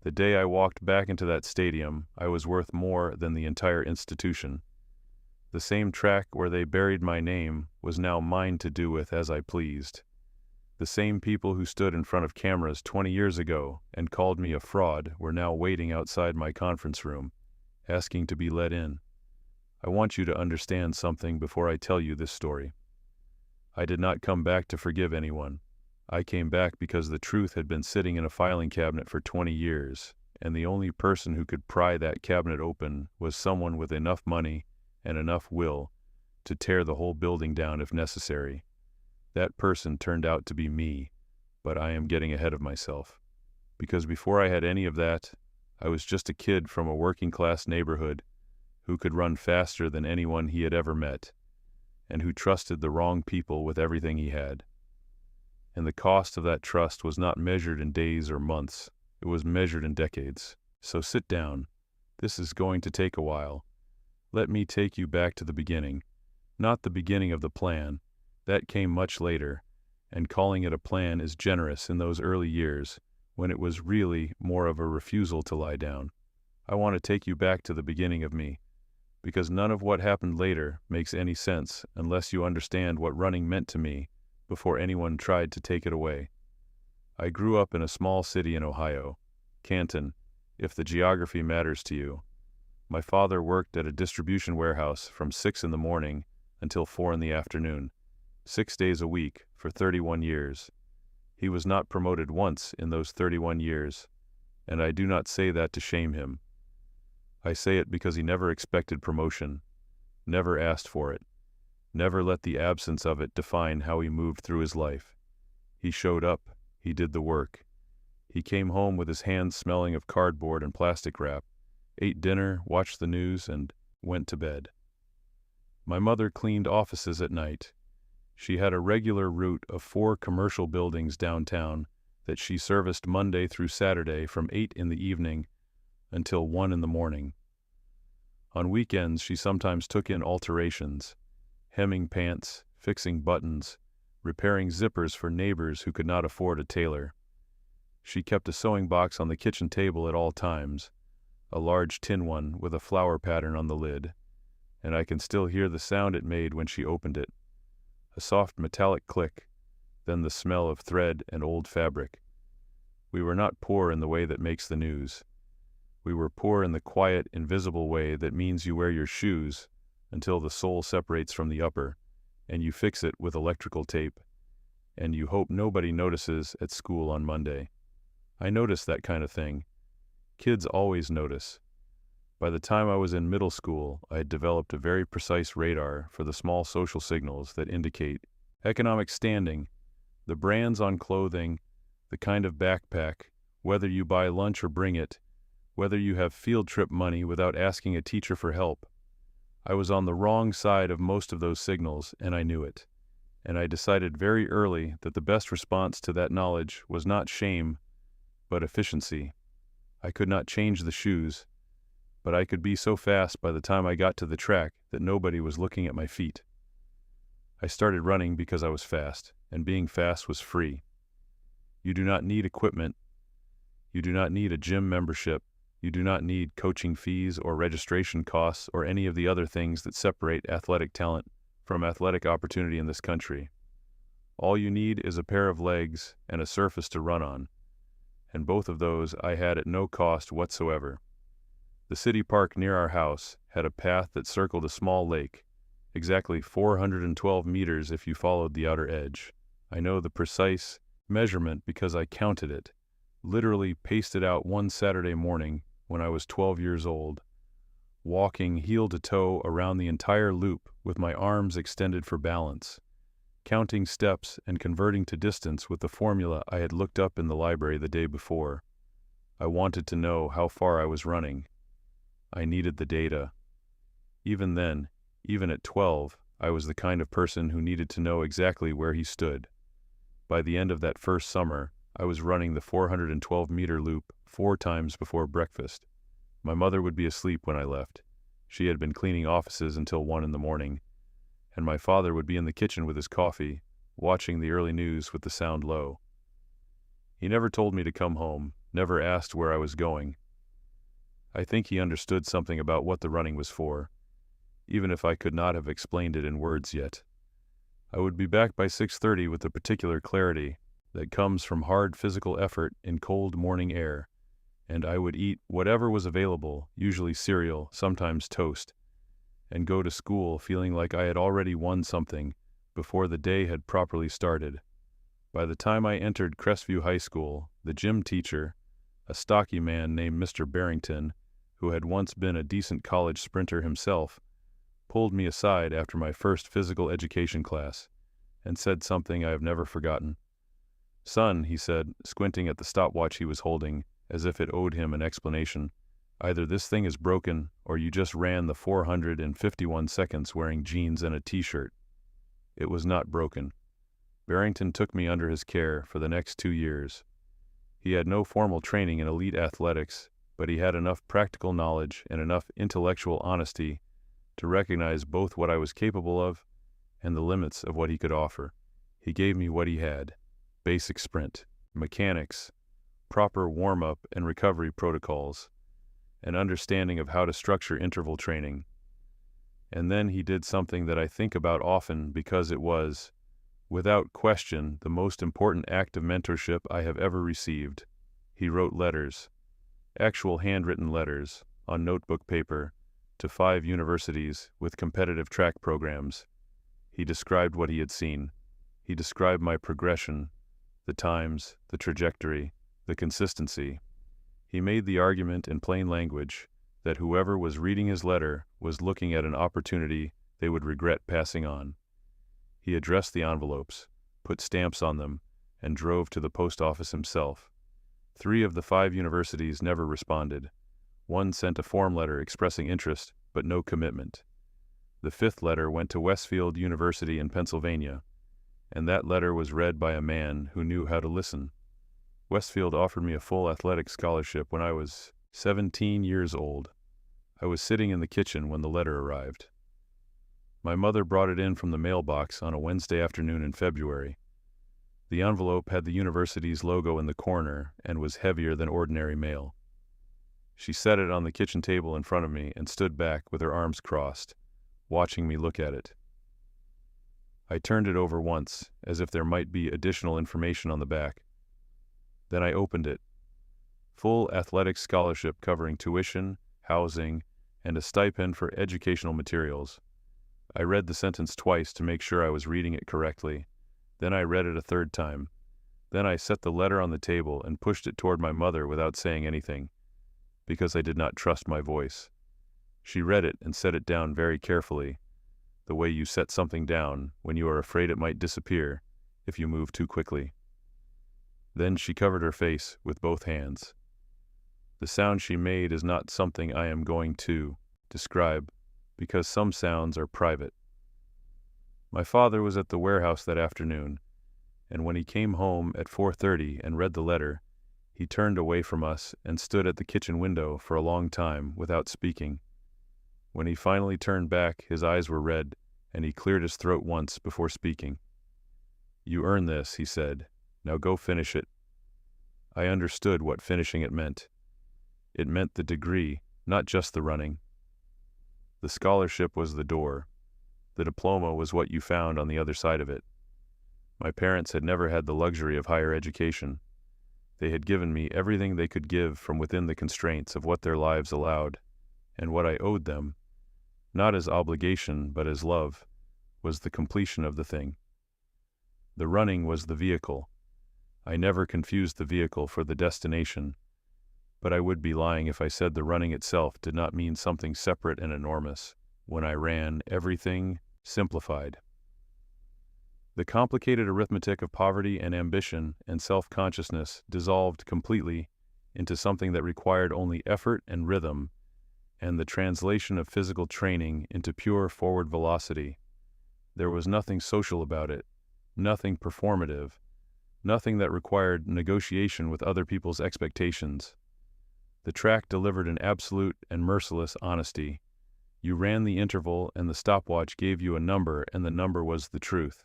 The day I walked back into that stadium, I was worth more than the entire institution. The same track where they buried my name was now mine to do with as I pleased. The same people who stood in front of cameras 20 years ago and called me a fraud were now waiting outside my conference room, asking to be let in. I want you to understand something before I tell you this story. I did not come back to forgive anyone. I came back because the truth had been sitting in a filing cabinet for 20 years, and the only person who could pry that cabinet open was someone with enough money and enough will to tear the whole building down if necessary. That person turned out to be me, but I am getting ahead of myself. Because before I had any of that, I was just a kid from a working-class neighborhood who could run faster than anyone he had ever met, and who trusted the wrong people with everything he had. And the cost of that trust was not measured in days or months, it was measured in decades. So sit down. This is going to take a while. Let me take you back to the beginning. Not the beginning of the plan. That came much later, and calling it a plan is generous in those early years, when it was really more of a refusal to lie down. I want to take you back to the beginning of me, because none of what happened later makes any sense unless you understand what running meant to me before anyone tried to take it away. I grew up in a small city in Ohio, Canton, if the geography matters to you. My father worked at a distribution warehouse from 6 in the morning until 4 in the afternoon, 6 days a week for 31 years. He was not promoted once in those 31 years, and I do not say that to shame him. I say it because he never expected promotion, never asked for it, never let the absence of it define how he moved through his life. He showed up, he did the work. He came home with his hands smelling of cardboard and plastic wrap, ate dinner, watched the news, and went to bed. My mother cleaned offices at night. She had a regular route of 4 commercial buildings downtown that she serviced Monday through Saturday from 8 in the evening until 1 in the morning. On weekends, she sometimes took in alterations, hemming pants, fixing buttons, repairing zippers for neighbors who could not afford a tailor. She kept a sewing box on the kitchen table at all times, a large tin one with a flower pattern on the lid, and I can still hear the sound it made when she opened it. A soft metallic click, then the smell of thread and old fabric. We were not poor in the way that makes the news. We were poor in the quiet, invisible way that means you wear your shoes until the sole separates from the upper, and you fix it with electrical tape, and you hope nobody notices at school on Monday. I noticed that kind of thing. Kids always notice. By the time I was in middle school, I had developed a very precise radar for the small social signals that indicate economic standing, the brands on clothing, the kind of backpack, whether you buy lunch or bring it, whether you have field trip money without asking a teacher for help. I was on the wrong side of most of those signals, and I knew it. And I decided very early that the best response to that knowledge was not shame, but efficiency. I could not change the shoes, but I could be so fast by the time I got to the track that nobody was looking at my feet. I started running because I was fast, and being fast was free. You do not need equipment. You do not need a gym membership. You do not need coaching fees or registration costs or any of the other things that separate athletic talent from athletic opportunity in this country. All you need is a pair of legs and a surface to run on, and both of those I had at no cost whatsoever. The city park near our house had a path that circled a small lake, exactly 412 meters if you followed the outer edge. I know the precise measurement because I counted it, literally paced it out one Saturday morning when I was 12 years old, walking heel to toe around the entire loop with my arms extended for balance, counting steps and converting to distance with the formula I had looked up in the library the day before. I wanted to know how far I was running. I needed the data. Even then, even at 12, I was the kind of person who needed to know exactly where he stood. By the end of that first summer, I was running the 412-meter loop 4 times before breakfast. My mother would be asleep when I left. She had been cleaning offices until 1 in the morning, and my father would be in the kitchen with his coffee, watching the early news with the sound low. He never told me to come home, never asked where I was going. I think he understood something about what the running was for, even if I could not have explained it in words yet. I would be back by 6:30 with the particular clarity that comes from hard physical effort in cold morning air, and I would eat whatever was available, usually cereal, sometimes toast, and go to school feeling like I had already won something before the day had properly started. By the time I entered Crestview High School, the gym teacher, a stocky man named Mr. Barrington, who had once been a decent college sprinter himself, pulled me aside after my first physical education class and said something I have never forgotten. "Son," he said, squinting at the stopwatch he was holding as if it owed him an explanation, "either this thing is broken or you just ran the 451 seconds wearing jeans and a t-shirt." It was not broken. Barrington took me under his care for the next 2 years. He had no formal training in elite athletics, but he had enough practical knowledge and enough intellectual honesty to recognize both what I was capable of and the limits of what he could offer. He gave me what he had: basic sprint, mechanics, proper warm-up and recovery protocols, an understanding of how to structure interval training. And then he did something that I think about often because it was, without question, the most important act of mentorship I have ever received. He wrote letters, actual handwritten letters, on notebook paper, to 5 universities with competitive track programs. He described what he had seen. He described my progression, the times, the trajectory, the consistency. He made the argument in plain language that whoever was reading his letter was looking at an opportunity they would regret passing on. He addressed the envelopes, put stamps on them, and drove to the post office himself. 3 of the 5 universities never responded. 1 sent a form letter expressing interest, but no commitment. The 5th letter went to Westfield University in Pennsylvania, and that letter was read by a man who knew how to listen. Westfield offered me a full athletic scholarship when I was 17 years old. I was sitting in the kitchen when the letter arrived. My mother brought it in from the mailbox on a Wednesday afternoon in February. The envelope had the university's logo in the corner and was heavier than ordinary mail. She set it on the kitchen table in front of me and stood back with her arms crossed, watching me look at it. I turned it over once, as if there might be additional information on the back. Then I opened it. Full athletic scholarship covering tuition, housing, and a stipend for educational materials. I read the sentence twice to make sure I was reading it correctly. Then I read it a 3rd time. Then I set the letter on the table and pushed it toward my mother without saying anything, because I did not trust my voice. She read it and set it down very carefully, the way you set something down when you are afraid it might disappear if you move too quickly. Then she covered her face with both hands. The sound she made is not something I am going to describe, because some sounds are private. My father was at the warehouse that afternoon, and when he came home at 4:30 and read the letter, he turned away from us and stood at the kitchen window for a long time without speaking. When he finally turned back, his eyes were red, and he cleared his throat once before speaking. "You earned this," he said. "Now go finish it." I understood what finishing it meant. It meant the degree, not just the running. The scholarship was the door. The diploma was what you found on the other side of it. My parents had never had the luxury of higher education. They had given me everything they could give from within the constraints of what their lives allowed, and what I owed them, not as obligation but as love, was the completion of the thing. The running was the vehicle. I never confused the vehicle for the destination, but I would be lying if I said the running itself did not mean something separate and enormous. When I ran, everything simplified. The complicated arithmetic of poverty and ambition and self-consciousness dissolved completely into something that required only effort and rhythm, and the translation of physical training into pure forward velocity. There was nothing social about it, nothing performative, nothing that required negotiation with other people's expectations. The track delivered an absolute and merciless honesty. You ran the interval and the stopwatch gave you a number, and the number was the truth.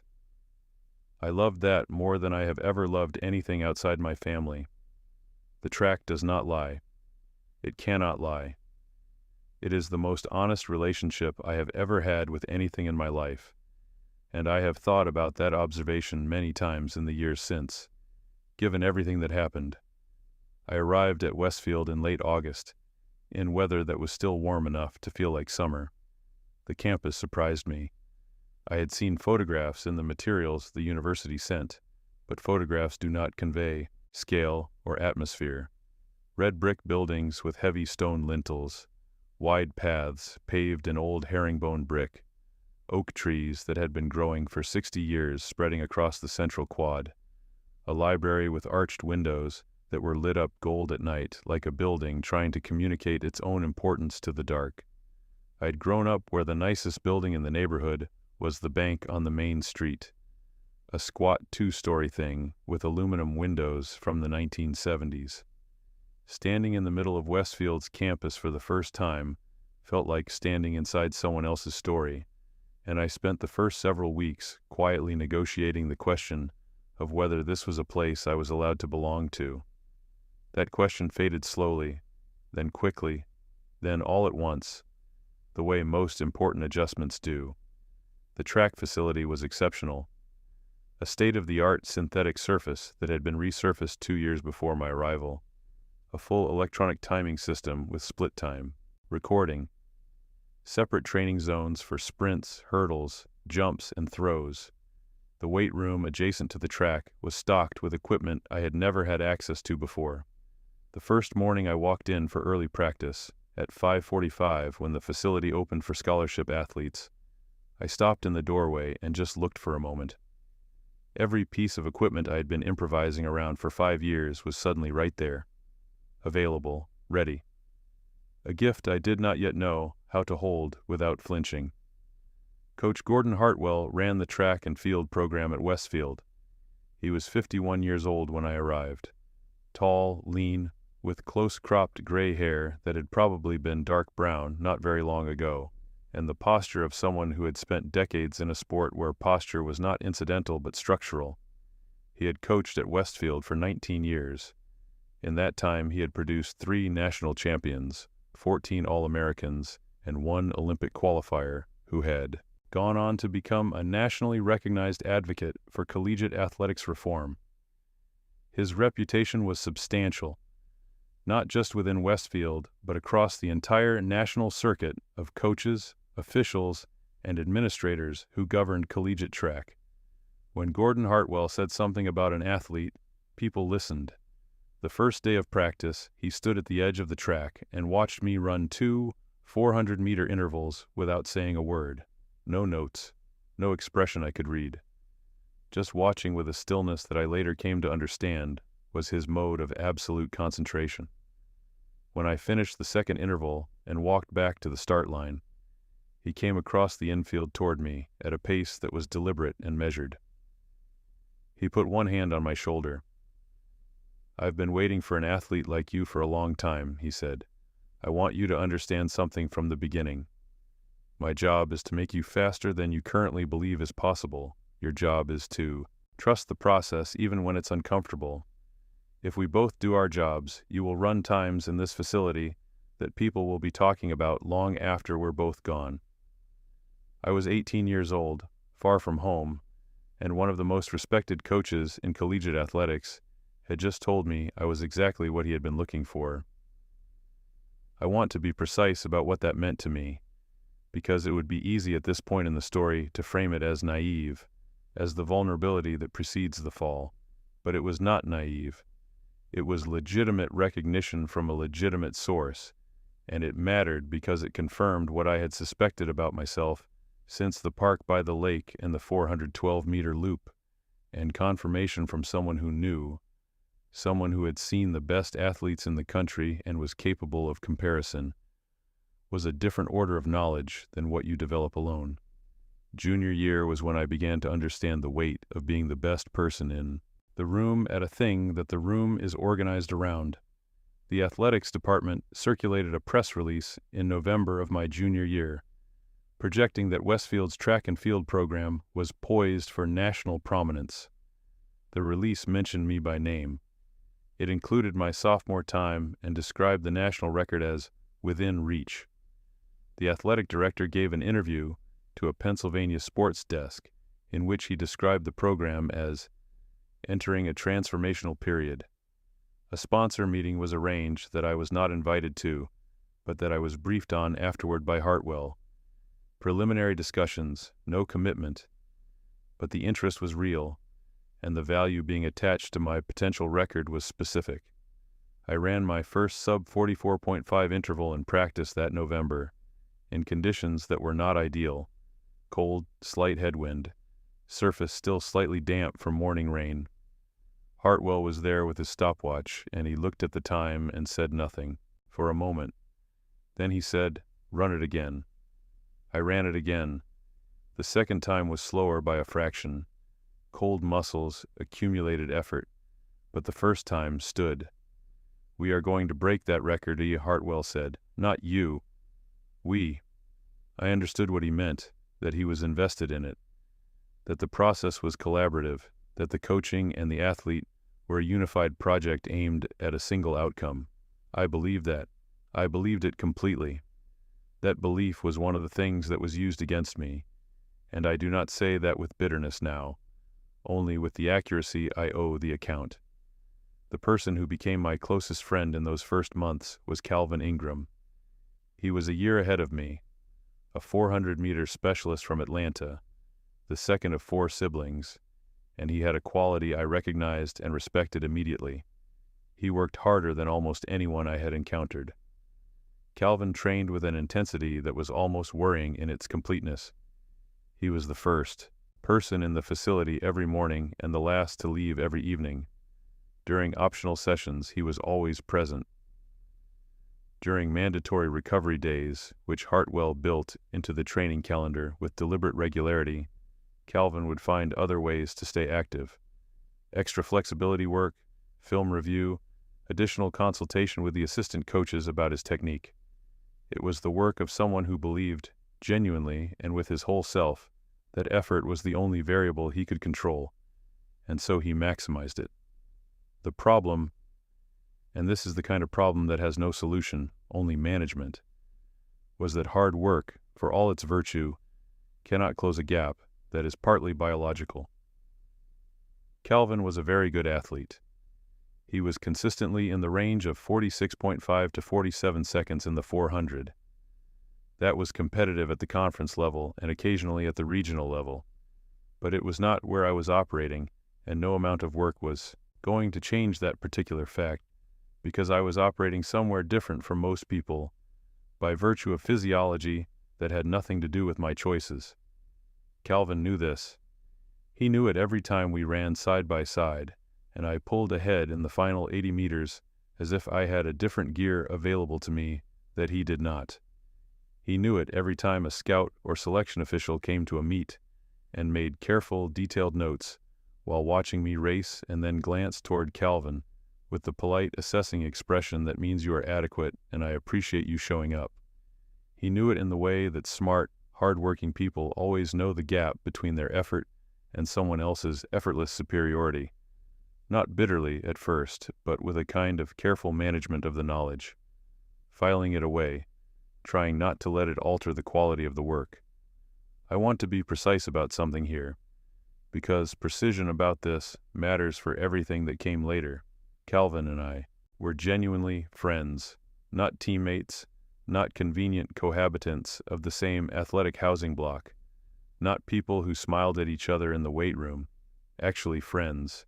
I loved that more than I have ever loved anything outside my family. The track does not lie. It cannot lie. It is the most honest relationship I have ever had with anything in my life, and I have thought about that observation many times in the years since, given everything that happened. I arrived at Westfield in late August, in weather that was still warm enough to feel like summer. The campus surprised me. I had seen photographs in the materials the university sent, but photographs do not convey scale or atmosphere. Red brick buildings with heavy stone lintels, wide paths paved in old herringbone brick, oak trees that had been growing for 60 years spreading across the central quad, a library with arched windows that were lit up gold at night like a building trying to communicate its own importance to the dark. I'd grown up where the nicest building in the neighborhood was the bank on the main street, a squat 2-story thing with aluminum windows from the 1970s. Standing in the middle of Westfield's campus for the first time felt like standing inside someone else's story, and I spent the first several weeks quietly negotiating the question of whether this was a place I was allowed to belong to. That question faded slowly, then quickly, then all at once, the way most important adjustments do. The track facility was exceptional, a state-of-the-art synthetic surface that had been resurfaced 2 years before my arrival. A full electronic timing system with split time, recording, separate training zones for sprints, hurdles, jumps, and throws. The weight room adjacent to the track was stocked with equipment I had never had access to before. The first morning I walked in for early practice, at 5:45 when the facility opened for scholarship athletes, I stopped in the doorway and just looked for a moment. Every piece of equipment I had been improvising around for 5 years was suddenly right there. Available, ready. A gift I did not yet know how to hold without flinching. Coach Gordon Hartwell ran the track and field program at Westfield. He was 51 years old when I arrived. Tall, lean, with close-cropped gray hair that had probably been dark brown not very long ago, and the posture of someone who had spent decades in a sport where posture was not incidental but structural. He had coached at Westfield for 19 years. In that time, he had produced 3 national champions, 14 All-Americans, and 1 Olympic qualifier who had gone on to become a nationally recognized advocate for collegiate athletics reform. His reputation was substantial, not just within Westfield, but across the entire national circuit of coaches, officials, and administrators who governed collegiate track. When Gordon Hartwell said something about an athlete, people listened. The first day of practice, he stood at the edge of the track and watched me run 2 400-meter intervals without saying a word. No notes, no expression I could read. Just watching with a stillness that I later came to understand was his mode of absolute concentration. When I finished the second interval and walked back to the start line, he came across the infield toward me at a pace that was deliberate and measured. He put one hand on my shoulder. "I've been waiting for an athlete like you for a long time," he said. "I want you to understand something from the beginning. My job is to make you faster than you currently believe is possible. Your job is to trust the process even when it's uncomfortable. If we both do our jobs, you will run times in this facility that people will be talking about long after we're both gone." I was 18 years old, far from home, and one of the most respected coaches in collegiate athletics had just told me I was exactly what he had been looking for. I want to be precise about what that meant to me, because it would be easy at this point in the story to frame it as naive, as the vulnerability that precedes the fall. But it was not naive. It was legitimate recognition from a legitimate source, and it mattered because it confirmed what I had suspected about myself since the park by the lake and the 412-meter loop, and confirmation from someone who knew, someone who had seen the best athletes in the country and was capable of comparison, was a different order of knowledge than what you develop alone. Junior year was when I began to understand the weight of being the best person in the room at a thing that the room is organized around. The athletics department circulated a press release in November of my junior year, projecting that Westfield's track and field program was poised for national prominence. The release mentioned me by name. It included my sophomore time and described the national record as within reach. The athletic director gave an interview to a Pennsylvania sports desk in which he described the program as entering a transformational period. A sponsor meeting was arranged that I was not invited to, but that I was briefed on afterward by Hartwell. Preliminary discussions, no commitment, but the interest was real, and the value being attached to my potential record was specific. I ran my first sub-44.5 interval in practice that November, in conditions that were not ideal: cold, slight headwind, surface still slightly damp from morning rain. Hartwell was there with his stopwatch, and he looked at the time and said nothing, for a moment. Then he said, "Run it again." I ran it again. The second time was slower by a fraction. Cold muscles, accumulated effort, but the first time stood. "We are going to break that record," Hartwell said. "Not you. We." I understood what he meant, that he was invested in it, that the process was collaborative, that the coaching and the athlete were a unified project aimed at a single outcome. I believed that. I believed it completely. That belief was one of the things that was used against me, and I do not say that with bitterness now, only with the accuracy I owe the account. The person who became my closest friend in those first months was Calvin Ingram. He was a year ahead of me, a 400-meter specialist from Atlanta, the second of 4 siblings, and he had a quality I recognized and respected immediately. He worked harder than almost anyone I had encountered. Calvin trained with an intensity that was almost worrying in its completeness. He was the first person in the facility every morning and the last to leave every evening. During optional sessions, he was always present. During mandatory recovery days, which Hartwell built into the training calendar with deliberate regularity, Calvin would find other ways to stay active. Extra flexibility work, film review, additional consultation with the assistant coaches about his technique. It was the work of someone who believed, genuinely and with his whole self, that effort was the only variable he could control, and so he maximized it. The problem, and this is the kind of problem that has no solution, only management, was that hard work, for all its virtue, cannot close a gap that is partly biological. Calvin was a very good athlete. He was consistently in the range of 46.5 to 47 seconds in the 400. That was competitive at the conference level and occasionally at the regional level. But it was not where I was operating, and no amount of work was going to change that particular fact, because I was operating somewhere different from most people, by virtue of physiology that had nothing to do with my choices. Calvin knew this. He knew it every time we ran side by side, and I pulled ahead in the final 80 meters as if I had a different gear available to me that he did not. He knew it every time a scout or selection official came to a meet and made careful, detailed notes while watching me race and then glance toward Calvin with the polite, assessing expression that means you are adequate and I appreciate you showing up. He knew it in the way that smart, hard-working people always know the gap between their effort and someone else's effortless superiority. Not bitterly at first, but with a kind of careful management of the knowledge, filing it away, trying not to let it alter the quality of the work. I want to be precise about something here, because precision about this matters for everything that came later. Calvin and I were genuinely friends, not teammates, not convenient cohabitants of the same athletic housing block, not people who smiled at each other in the weight room, actually friends.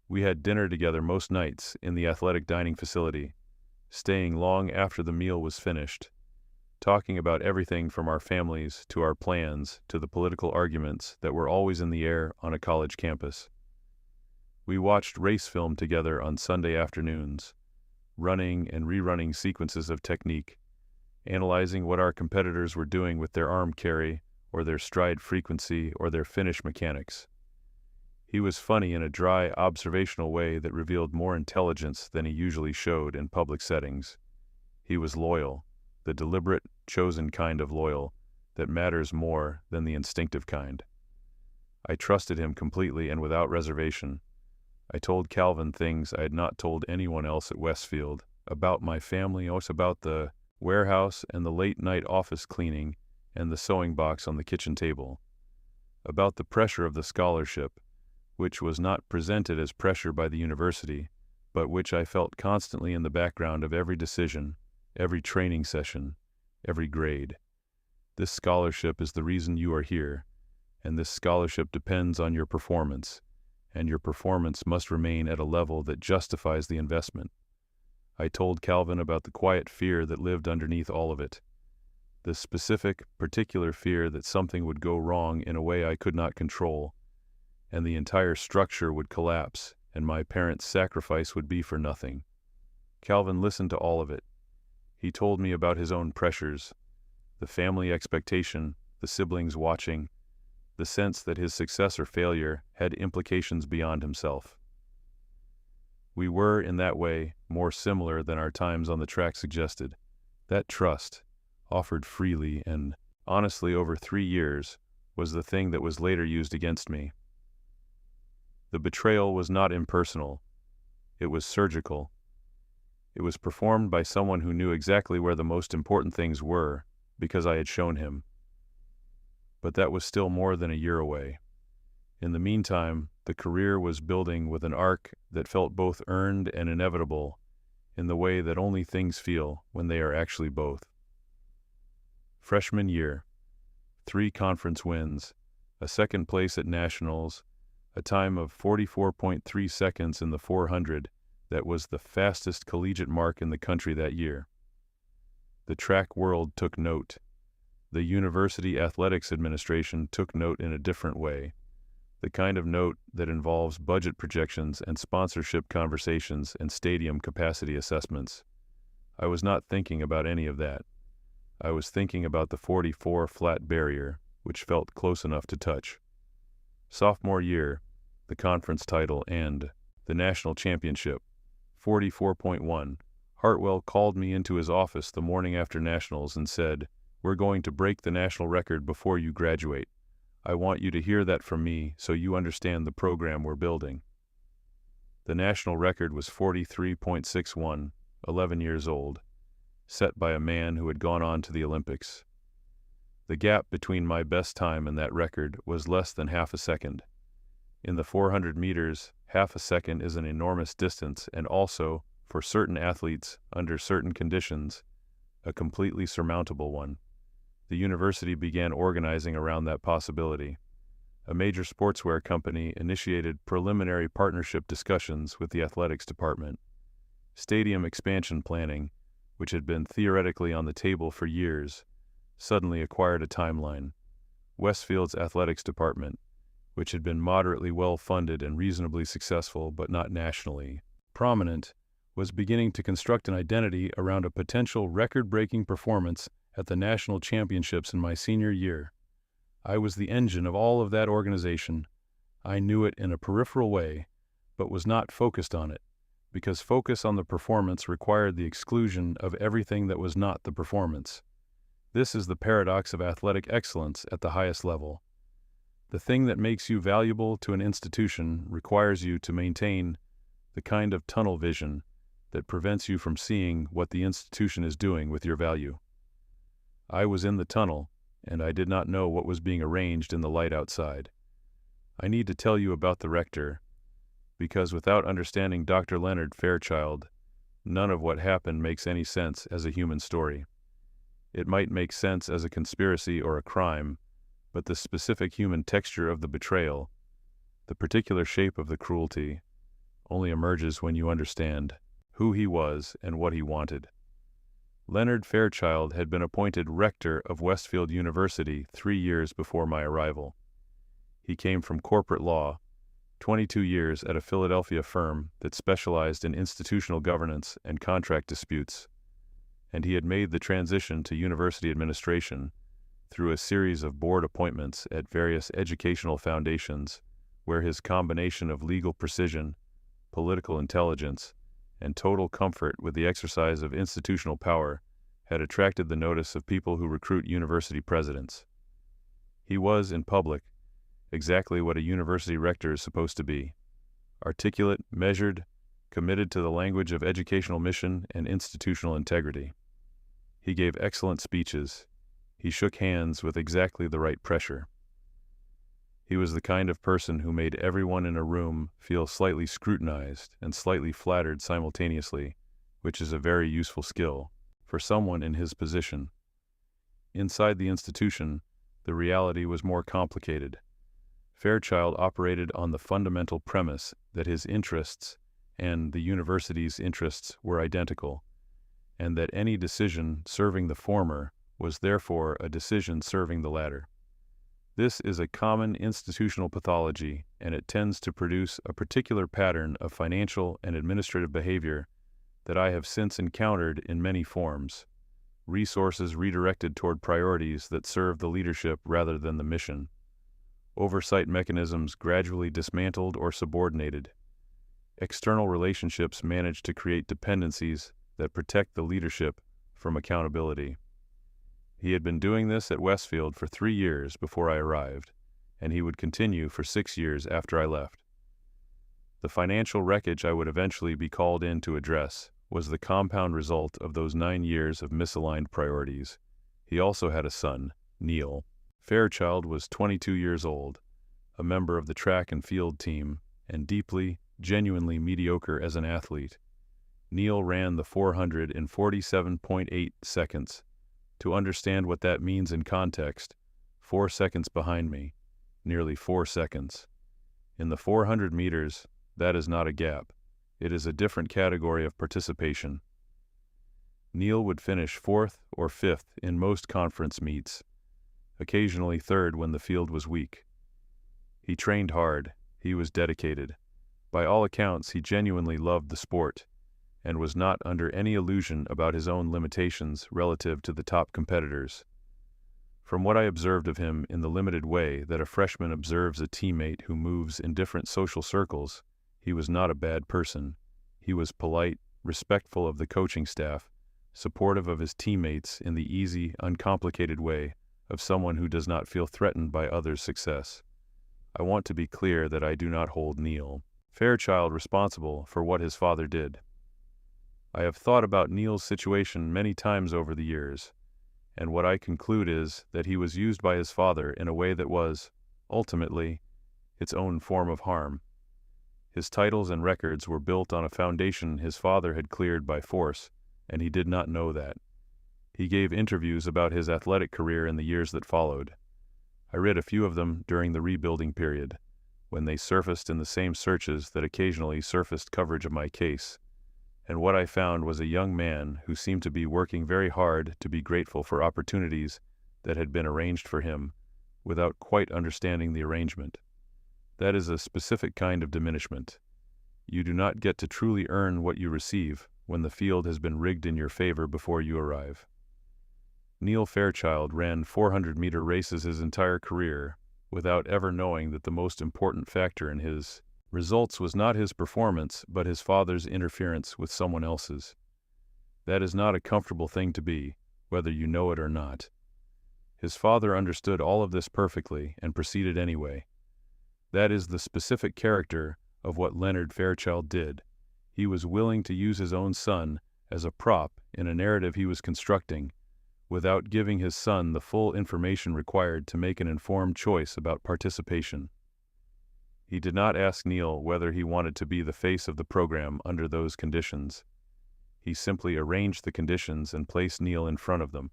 We had dinner together most nights in the athletic dining facility, staying long after the meal was finished, talking about everything from our families to our plans to the political arguments that were always in the air on a college campus. We watched race film together on Sunday afternoons, running and rerunning sequences of technique, analyzing what our competitors were doing with their arm carry or their stride frequency or their finish mechanics. He was funny in a dry, observational way that revealed more intelligence than he usually showed in public settings. He was loyal, the deliberate, chosen kind of loyal that matters more than the instinctive kind. I trusted him completely and without reservation. I told Calvin things I had not told anyone else at Westfield, about my family, also about the warehouse and the late-night office cleaning and the sewing box on the kitchen table, about the pressure of the scholarship, which was not presented as pressure by the university, but which I felt constantly in the background of every decision, every training session, every grade. This scholarship is the reason you are here, and this scholarship depends on your performance, and your performance must remain at a level that justifies the investment. I told Calvin about the quiet fear that lived underneath all of it, the specific, particular fear that something would go wrong in a way I could not control, and the entire structure would collapse, and my parents' sacrifice would be for nothing. Calvin listened to all of it. He told me about his own pressures, the family expectation, the siblings watching, the sense that his success or failure had implications beyond himself. We were, in that way, more similar than our times on the track suggested. That trust, offered freely and honestly over 3 years, was the thing that was later used against me. The betrayal was not impersonal. It was surgical. It was performed by someone who knew exactly where the most important things were, because I had shown him. But that was still more than a year away. In the meantime, the career was building with an arc that felt both earned and inevitable, in the way that only things feel when they are actually both. Freshman year, 3 conference wins, a second place at nationals, a time of 44.3 seconds in the 400 that was the fastest collegiate mark in the country that year. The track world took note. The University Athletics Administration took note in a different way, the kind of note that involves budget projections and sponsorship conversations and stadium capacity assessments. I was not thinking about any of that. I was thinking about the 44 flat barrier, which felt close enough to touch. Sophomore year, the conference title and the national championship, 44.1. Hartwell called me into his office the morning after nationals and said, "We're going to break the national record before you graduate. I want you to hear that from me so you understand the program we're building." The national record was 43.61, 11 years old, set by a man who had gone on to the Olympics. The gap between my best time and that record was less than half a second. In the 400 meters, half a second is an enormous distance and also, for certain athletes, under certain conditions, a completely surmountable one. The university began organizing around that possibility. A major sportswear company initiated preliminary partnership discussions with the athletics department. Stadium expansion planning, which had been theoretically on the table for years, suddenly acquired a timeline. Westfield's athletics department, which had been moderately well-funded and reasonably successful but not nationally prominent, was beginning to construct an identity around a potential record-breaking performance at the national championships in my senior year. I was the engine of all of that organization. I knew it in a peripheral way, but was not focused on it, because focus on the performance required the exclusion of everything that was not the performance. This is the paradox of athletic excellence at the highest level. The thing that makes you valuable to an institution requires you to maintain the kind of tunnel vision that prevents you from seeing what the institution is doing with your value. I was in the tunnel, and I did not know what was being arranged in the light outside. I need to tell you about the rector, because without understanding Dr. Leonard Fairchild, none of what happened makes any sense as a human story. It might make sense as a conspiracy or a crime, but the specific human texture of the betrayal, the particular shape of the cruelty, only emerges when you understand who he was and what he wanted. Leonard Fairchild had been appointed rector of Westfield University 3 years before my arrival. He came from corporate law, 22 years at a Philadelphia firm that specialized in institutional governance and contract disputes, and he had made the transition to university administration through a series of board appointments at various educational foundations where his combination of legal precision, political intelligence, and total comfort with the exercise of institutional power had attracted the notice of people who recruit university presidents. He was, in public, exactly what a university rector is supposed to be: articulate, measured, committed to the language of educational mission and institutional integrity. He gave excellent speeches. He shook hands with exactly the right pressure. He was the kind of person who made everyone in a room feel slightly scrutinized and slightly flattered simultaneously, which is a very useful skill for someone in his position. Inside the institution, the reality was more complicated. Fairchild operated on the fundamental premise that his interests and the university's interests were identical, and that any decision serving the former was therefore a decision serving the latter. This is a common institutional pathology, and it tends to produce a particular pattern of financial and administrative behavior that I have since encountered in many forms. Resources redirected toward priorities that serve the leadership rather than the mission. Oversight mechanisms gradually dismantled or subordinated. External relationships managed to create dependencies that protect the leadership from accountability. He had been doing this at Westfield for 3 years before I arrived, and he would continue for 6 years after I left. The financial wreckage I would eventually be called in to address was the compound result of those 9 years of misaligned priorities. He also had a son, Neil. Fairchild was 22 years old, a member of the track and field team, and deeply, genuinely mediocre as an athlete. Neil ran the 400 in 47.8 seconds. To understand what that means in context, 4 seconds behind me, nearly 4 seconds. In the 400 meters, that is not a gap. It is a different category of participation. Neil would finish 4th or 5th in most conference meets, occasionally 3rd when the field was weak. He trained hard. He was dedicated. By all accounts, he genuinely loved the sport, and was not under any illusion about his own limitations relative to the top competitors. From what I observed of him in the limited way that a freshman observes a teammate who moves in different social circles, he was not a bad person. He was polite, respectful of the coaching staff, supportive of his teammates in the easy, uncomplicated way of someone who does not feel threatened by others' success. I want to be clear that I do not hold Neil Fairchild responsible for what his father did. I have thought about Neil's situation many times over the years, and what I conclude is that he was used by his father in a way that was, ultimately, its own form of harm. His titles and records were built on a foundation his father had cleared by force, and he did not know that. He gave interviews about his athletic career in the years that followed. I read a few of them during the rebuilding period, when they surfaced in the same searches that occasionally surfaced coverage of my case. And what I found was a young man who seemed to be working very hard to be grateful for opportunities that had been arranged for him, without quite understanding the arrangement. That is a specific kind of diminishment. You do not get to truly earn what you receive when the field has been rigged in your favor before you arrive. Neil Fairchild ran 400-meter races his entire career without ever knowing that the most important factor in his results was not his performance, but his father's interference with someone else's. That is not a comfortable thing to be, whether you know it or not. His father understood all of this perfectly and proceeded anyway. That is the specific character of what Leonard Fairchild did. He was willing to use his own son as a prop in a narrative he was constructing, without giving his son the full information required to make an informed choice about participation. He did not ask Neil whether he wanted to be the face of the program under those conditions. He simply arranged the conditions and placed Neil in front of them.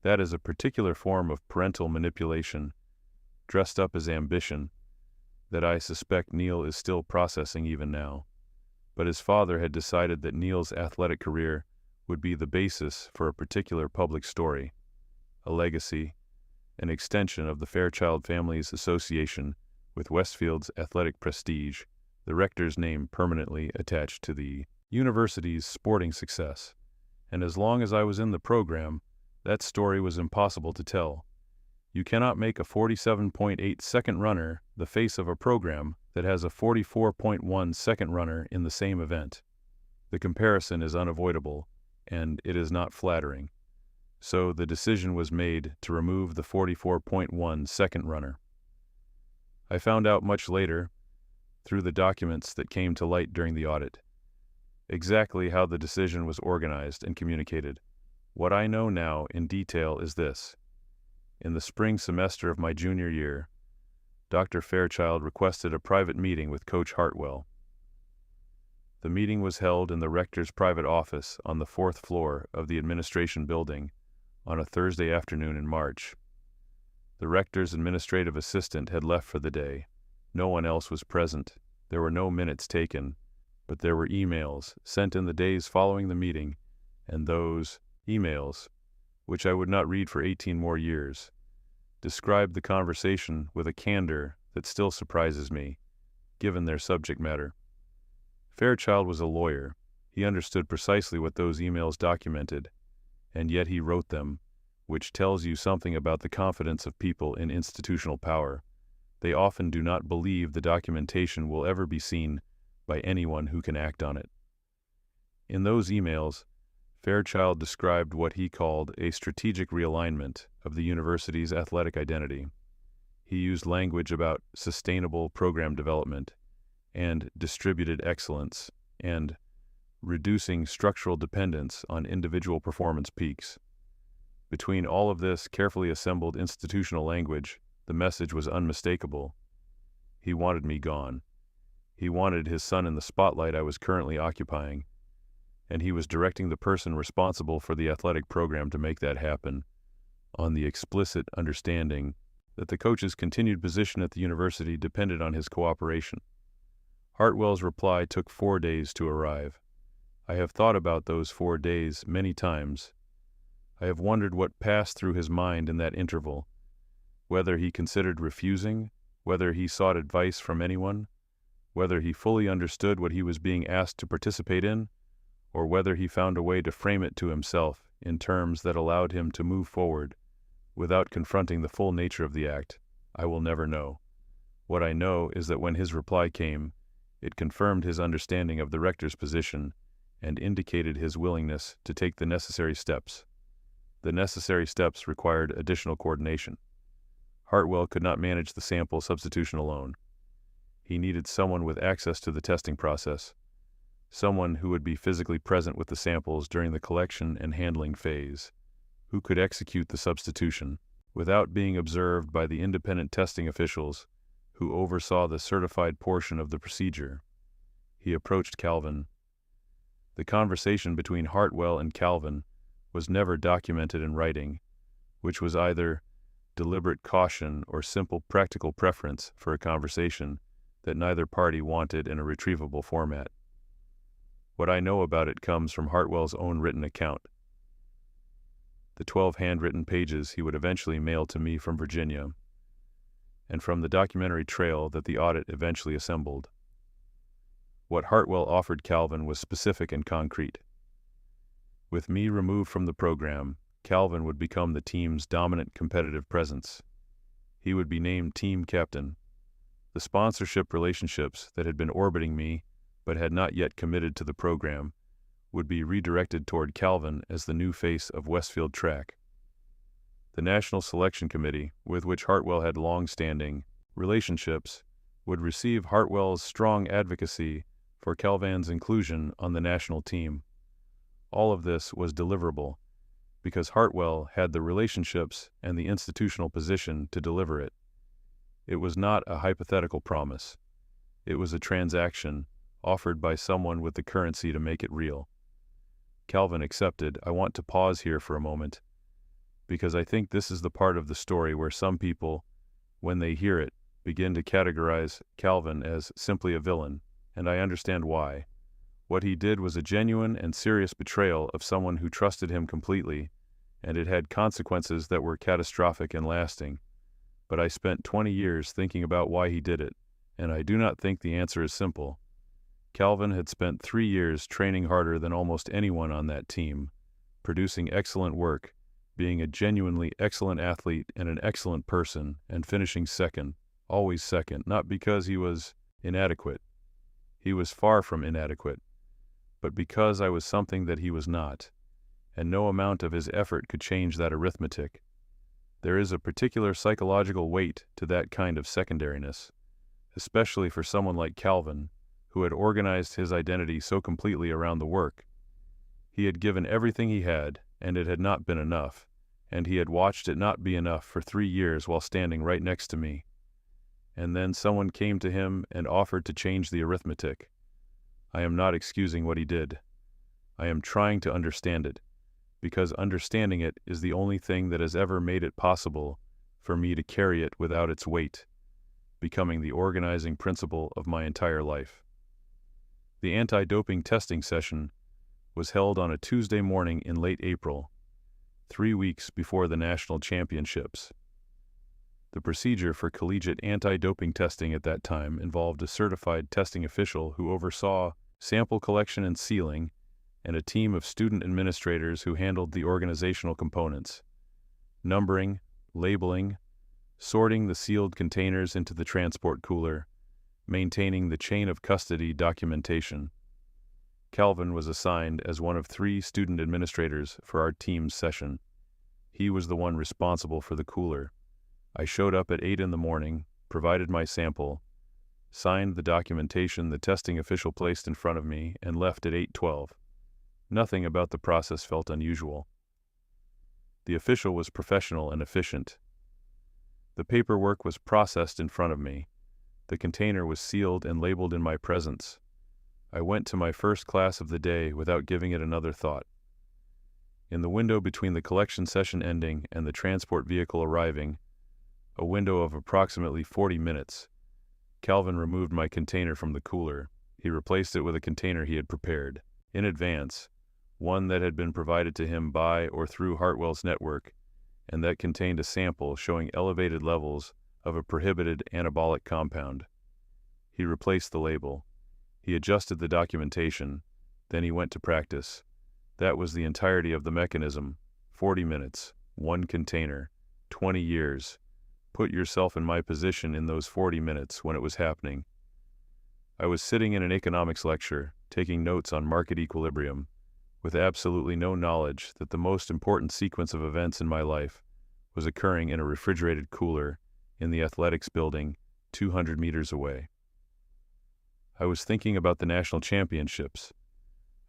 That is a particular form of parental manipulation, dressed up as ambition, that I suspect Neil is still processing even now. But his father had decided that Neil's athletic career would be the basis for a particular public story, a legacy, an extension of the Fairchild family's association with Westfield's athletic prestige, the rector's name permanently attached to the university's sporting success. And as long as I was in the program, that story was impossible to tell. You cannot make a 47.8-second runner the face of a program that has a 44.1-second runner in the same event. The comparison is unavoidable, and it is not flattering. So the decision was made to remove the 44.1-second runner. I found out much later through the documents that came to light during the audit. Exactly how the decision was organized and communicated. What I know now in detail is this. In the spring semester of my junior year, Dr. Fairchild requested a private meeting with Coach Hartwell. The meeting was held in the rector's private office on the 4th floor of the administration building on a Thursday afternoon in March. The rector's administrative assistant had left for the day. No one else was present. There were no minutes taken, but there were emails sent in the days following the meeting, and those emails, which I would not read for 18 more years, described the conversation with a candor that still surprises me, given their subject matter. Fairchild was a lawyer. He understood precisely what those emails documented, and yet he wrote them, which tells you something about the confidence of people in institutional power. They often do not believe the documentation will ever be seen by anyone who can act on it. In those emails, Fairchild described what he called a strategic realignment of the university's athletic identity. He used language about sustainable program development and distributed excellence and reducing structural dependence on individual performance peaks. Between all of this carefully assembled institutional language, the message was unmistakable. He wanted me gone. He wanted his son in the spotlight I was currently occupying, and he was directing the person responsible for the athletic program to make that happen, on the explicit understanding that the coach's continued position at the university depended on his cooperation. Hartwell's reply took 4 days to arrive. I have thought about those 4 days many times. I have wondered what passed through his mind in that interval, whether he considered refusing, whether he sought advice from anyone, whether he fully understood what he was being asked to participate in, or whether he found a way to frame it to himself in terms that allowed him to move forward without confronting the full nature of the act. I will never know. What I know is that when his reply came, it confirmed his understanding of the rector's position and indicated his willingness to take the necessary steps. The necessary steps required additional coordination. Hartwell could not manage the sample substitution alone. He needed someone with access to the testing process, someone who would be physically present with the samples during the collection and handling phase, who could execute the substitution without being observed by the independent testing officials who oversaw the certified portion of the procedure. He approached Calvin. The conversation between Hartwell and Calvin was never documented in writing, which was either deliberate caution or simple practical preference for a conversation that neither party wanted in a retrievable format. What I know about it comes from Hartwell's own written account. The 12 handwritten pages he would eventually mail to me from Virginia, and from the documentary trail that the audit eventually assembled. What Hartwell offered Calvin was specific and concrete. With me removed from the program, Calvin would become the team's dominant competitive presence. He would be named team captain. The sponsorship relationships that had been orbiting me but had not yet committed to the program would be redirected toward Calvin as the new face of Westfield Track. The National Selection Committee, with which Hartwell had long-standing relationships, would receive Hartwell's strong advocacy for Calvin's inclusion on the national team. All of this was deliverable because Hartwell had the relationships and the institutional position to deliver it. It was not a hypothetical promise. It was a transaction offered by someone with the currency to make it real. Calvin accepted. I want to pause here for a moment, because I think this is the part of the story where some people, when they hear it, begin to categorize Calvin as simply a villain, and I understand why. What he did was a genuine and serious betrayal of someone who trusted him completely, and it had consequences that were catastrophic and lasting. But I spent 20 years thinking about why he did it, and I do not think the answer is simple. Calvin had spent 3 years training harder than almost anyone on that team, producing excellent work, being a genuinely excellent athlete and an excellent person, and finishing second, always second, not because he was inadequate. He was far from inadequate, but because I was something that he was not, and no amount of his effort could change that arithmetic. There is a particular psychological weight to that kind of secondariness, especially for someone like Calvin, who had organized his identity so completely around the work. He had given everything he had, and it had not been enough, and he had watched it not be enough for 3 years while standing right next to me. And then someone came to him and offered to change the arithmetic. I am not excusing what he did. I am trying to understand it, because understanding it is the only thing that has ever made it possible for me to carry it without its weight, becoming the organizing principle of my entire life. The anti-doping testing session was held on a Tuesday morning in late April, 3 weeks before the national championships. The procedure for collegiate anti-doping testing at that time involved a certified testing official who oversaw sample collection and sealing, and a team of student administrators who handled the organizational components: numbering, labeling, sorting the sealed containers into the transport cooler, maintaining the chain of custody documentation. Calvin was assigned as one of 3 student administrators for our team's session. He was the one responsible for the cooler. I showed up at 8 in the morning, provided my sample, signed the documentation the testing official placed in front of me, and left at 8:12. Nothing about the process felt unusual. The official was professional and efficient. The paperwork was processed in front of me. The container was sealed and labeled in my presence. I went to my first class of the day without giving it another thought. In the window between the collection session ending and the transport vehicle arriving, a window of approximately 40 minutes, Calvin removed my container from the cooler. He replaced it with a container he had prepared in advance, one that had been provided to him by or through Hartwell's network, and that contained a sample showing elevated levels of a prohibited anabolic compound. He replaced the label. He adjusted the documentation. Then he went to practice. That was the entirety of the mechanism. 40 minutes, 1 container, 20 years. Put yourself in my position in those 40 minutes when it was happening. I was sitting in an economics lecture, taking notes on market equilibrium, with absolutely no knowledge that the most important sequence of events in my life was occurring in a refrigerated cooler in the athletics building 200 meters away. I was thinking about the national championships.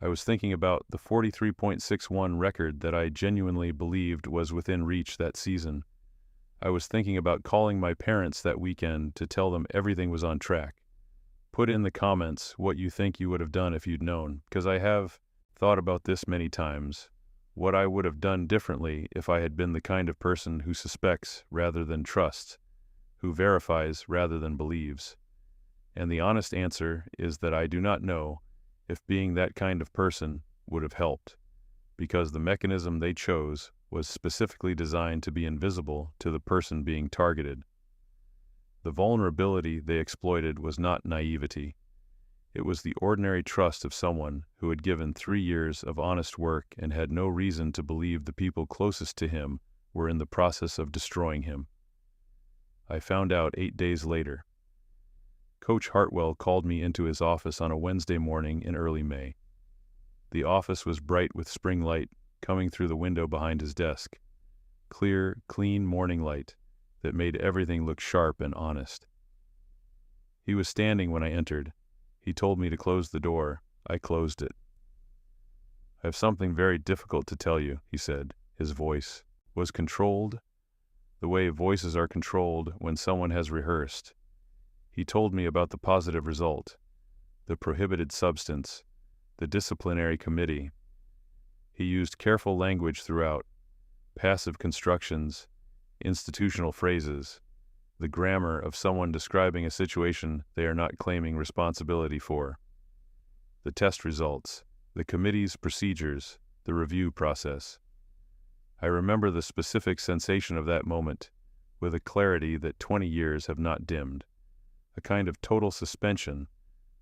I was thinking about the 43.61 record that I genuinely believed was within reach that season. I was thinking about calling my parents that weekend to tell them everything was on track. Put in the comments what you think you would have done if you'd known, because I have thought about this many times, what I would have done differently if I had been the kind of person who suspects rather than trusts, who verifies rather than believes. And the honest answer is that I do not know if being that kind of person would have helped, because the mechanism they chose was specifically designed to be invisible to the person being targeted. The vulnerability they exploited was not naivety. It was the ordinary trust of someone who had given 3 years of honest work and had no reason to believe the people closest to him were in the process of destroying him. I found out 8 days later. Coach Hartwell called me into his office on a Wednesday morning in early May. The office was bright with spring light coming through the window behind his desk. Clear, clean morning light that made everything look sharp and honest. He was standing when I entered. He told me to close the door. I closed it. "I have something very difficult to tell you," he said. His voice was controlled, the way voices are controlled when someone has rehearsed. He told me about the positive result, the prohibited substance, the disciplinary committee. He used careful language throughout, passive constructions, institutional phrases, the grammar of someone describing a situation they are not claiming responsibility for. The test results, the committee's procedures, the review process. I remember the specific sensation of that moment, with a clarity that 20 years have not dimmed. A kind of total suspension,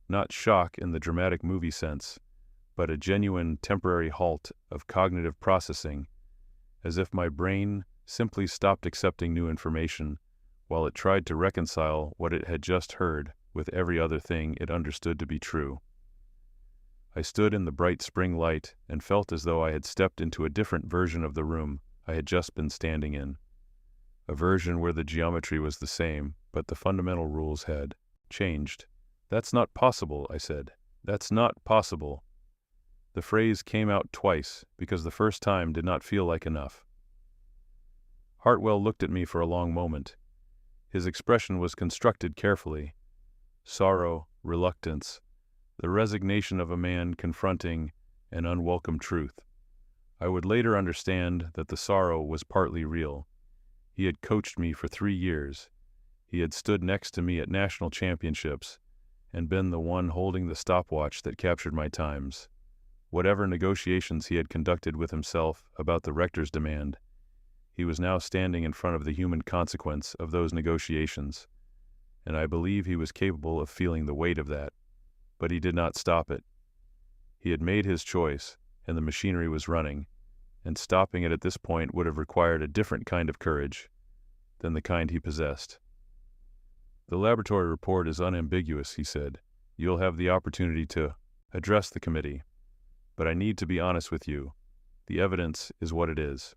not shock in the dramatic movie sense, but a genuine temporary halt of cognitive processing, as if my brain simply stopped accepting new information while it tried to reconcile what it had just heard with every other thing it understood to be true. I stood in the bright spring light and felt as though I had stepped into a different version of the room I had just been standing in, a version where the geometry was the same, but the fundamental rules had changed. "That's not possible," I said. "That's not possible." The phrase came out twice, because the first time did not feel like enough. Hartwell looked at me for a long moment. His expression was constructed carefully. Sorrow, reluctance, the resignation of a man confronting an unwelcome truth. I would later understand that the sorrow was partly real. He had coached me for 3 years. He had stood next to me at national championships and been the one holding the stopwatch that captured my times. Whatever negotiations he had conducted with himself about the rector's demand, he was now standing in front of the human consequence of those negotiations, and I believe he was capable of feeling the weight of that. But he did not stop it. He had made his choice, and the machinery was running, and stopping it at this point would have required a different kind of courage than the kind he possessed. "The laboratory report is unambiguous," he said. "You'll have the opportunity to address the committee. But I need to be honest with you. The evidence is what it is."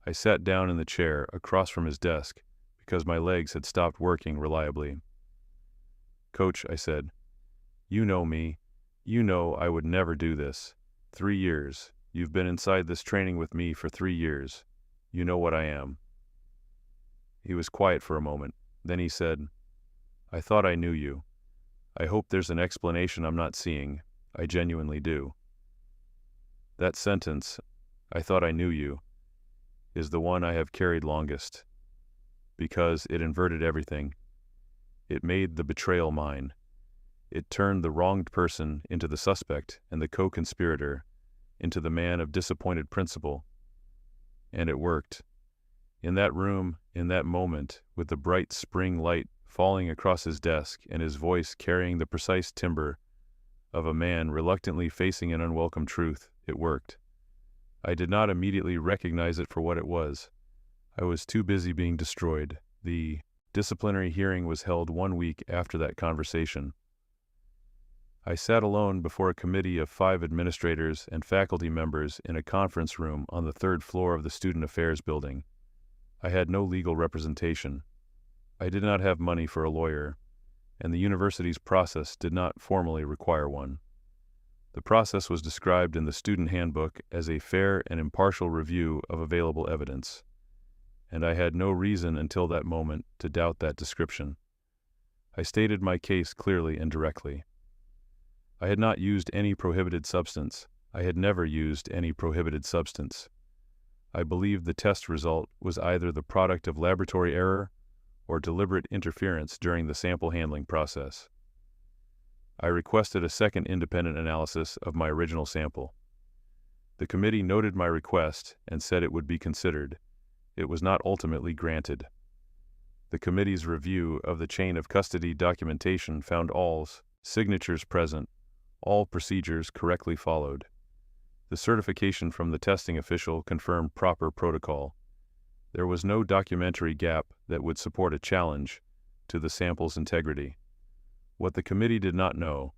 I sat down in the chair across from his desk because my legs had stopped working reliably. "Coach," I said, "you know me. You know I would never do this. 3 years. You've been inside this training with me for 3 years. You know what I am." He was quiet for a moment. Then he said, "I thought I knew you. I hope there's an explanation I'm not seeing. I genuinely do." That sentence, "I thought I knew you," is the one I have carried longest, because it inverted everything. It made the betrayal mine. It turned the wronged person into the suspect and the co-conspirator into the man of disappointed principle. And it worked. In that room, in that moment, with the bright spring light falling across his desk and his voice carrying the precise timbre of a man reluctantly facing an unwelcome truth, it worked. I did not immediately recognize it for what it was. I was too busy being destroyed. The disciplinary hearing was held 1 week after that conversation. I sat alone before a committee of 5 administrators and faculty members in a conference room on the 3rd floor of the Student Affairs building. I had no legal representation. I did not have money for a lawyer, and the university's process did not formally require one. The process was described in the student handbook as a fair and impartial review of available evidence, and I had no reason until that moment to doubt that description. I stated my case clearly and directly. I had not used any prohibited substance. I had never used any prohibited substance. I believed the test result was either the product of laboratory error or deliberate interference during the sample handling process. I requested a second independent analysis of my original sample. The committee noted my request and said it would be considered. It was not ultimately granted. The committee's review of the chain of custody documentation found all signatures present, all procedures correctly followed. The certification from the testing official confirmed proper protocol. There was no documentary gap that would support a challenge to the sample's integrity. What the committee did not know,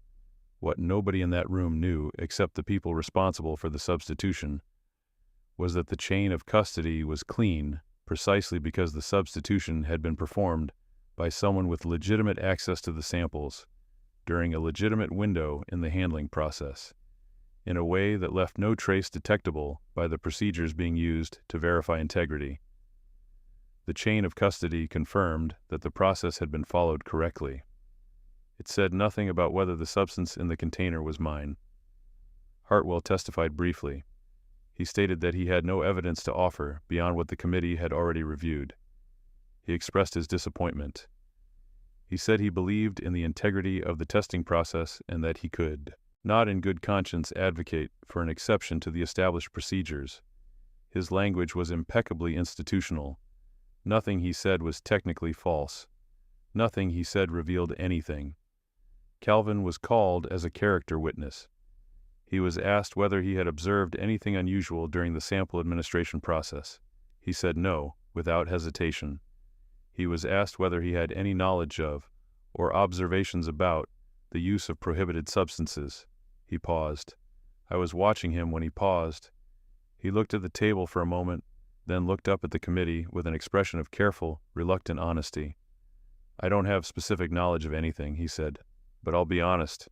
what nobody in that room knew except the people responsible for the substitution, was that the chain of custody was clean precisely because the substitution had been performed by someone with legitimate access to the samples during a legitimate window in the handling process, in a way that left no trace detectable by the procedures being used to verify integrity. The chain of custody confirmed that the process had been followed correctly. It said nothing about whether the substance in the container was mine. Hartwell testified briefly. He stated that he had no evidence to offer beyond what the committee had already reviewed. He expressed his disappointment. He said he believed in the integrity of the testing process and that he could not in good conscience advocate for an exception to the established procedures. His language was impeccably institutional. Nothing he said was technically false. Nothing he said revealed anything. Calvin was called as a character witness. He was asked whether he had observed anything unusual during the sample administration process. He said no, without hesitation. He was asked whether he had any knowledge of, or observations about, the use of prohibited substances. He paused. I was watching him when he paused. He looked at the table for a moment, then looked up at the committee with an expression of careful, reluctant honesty. "I don't have specific knowledge of anything," he said, "but I'll be honest.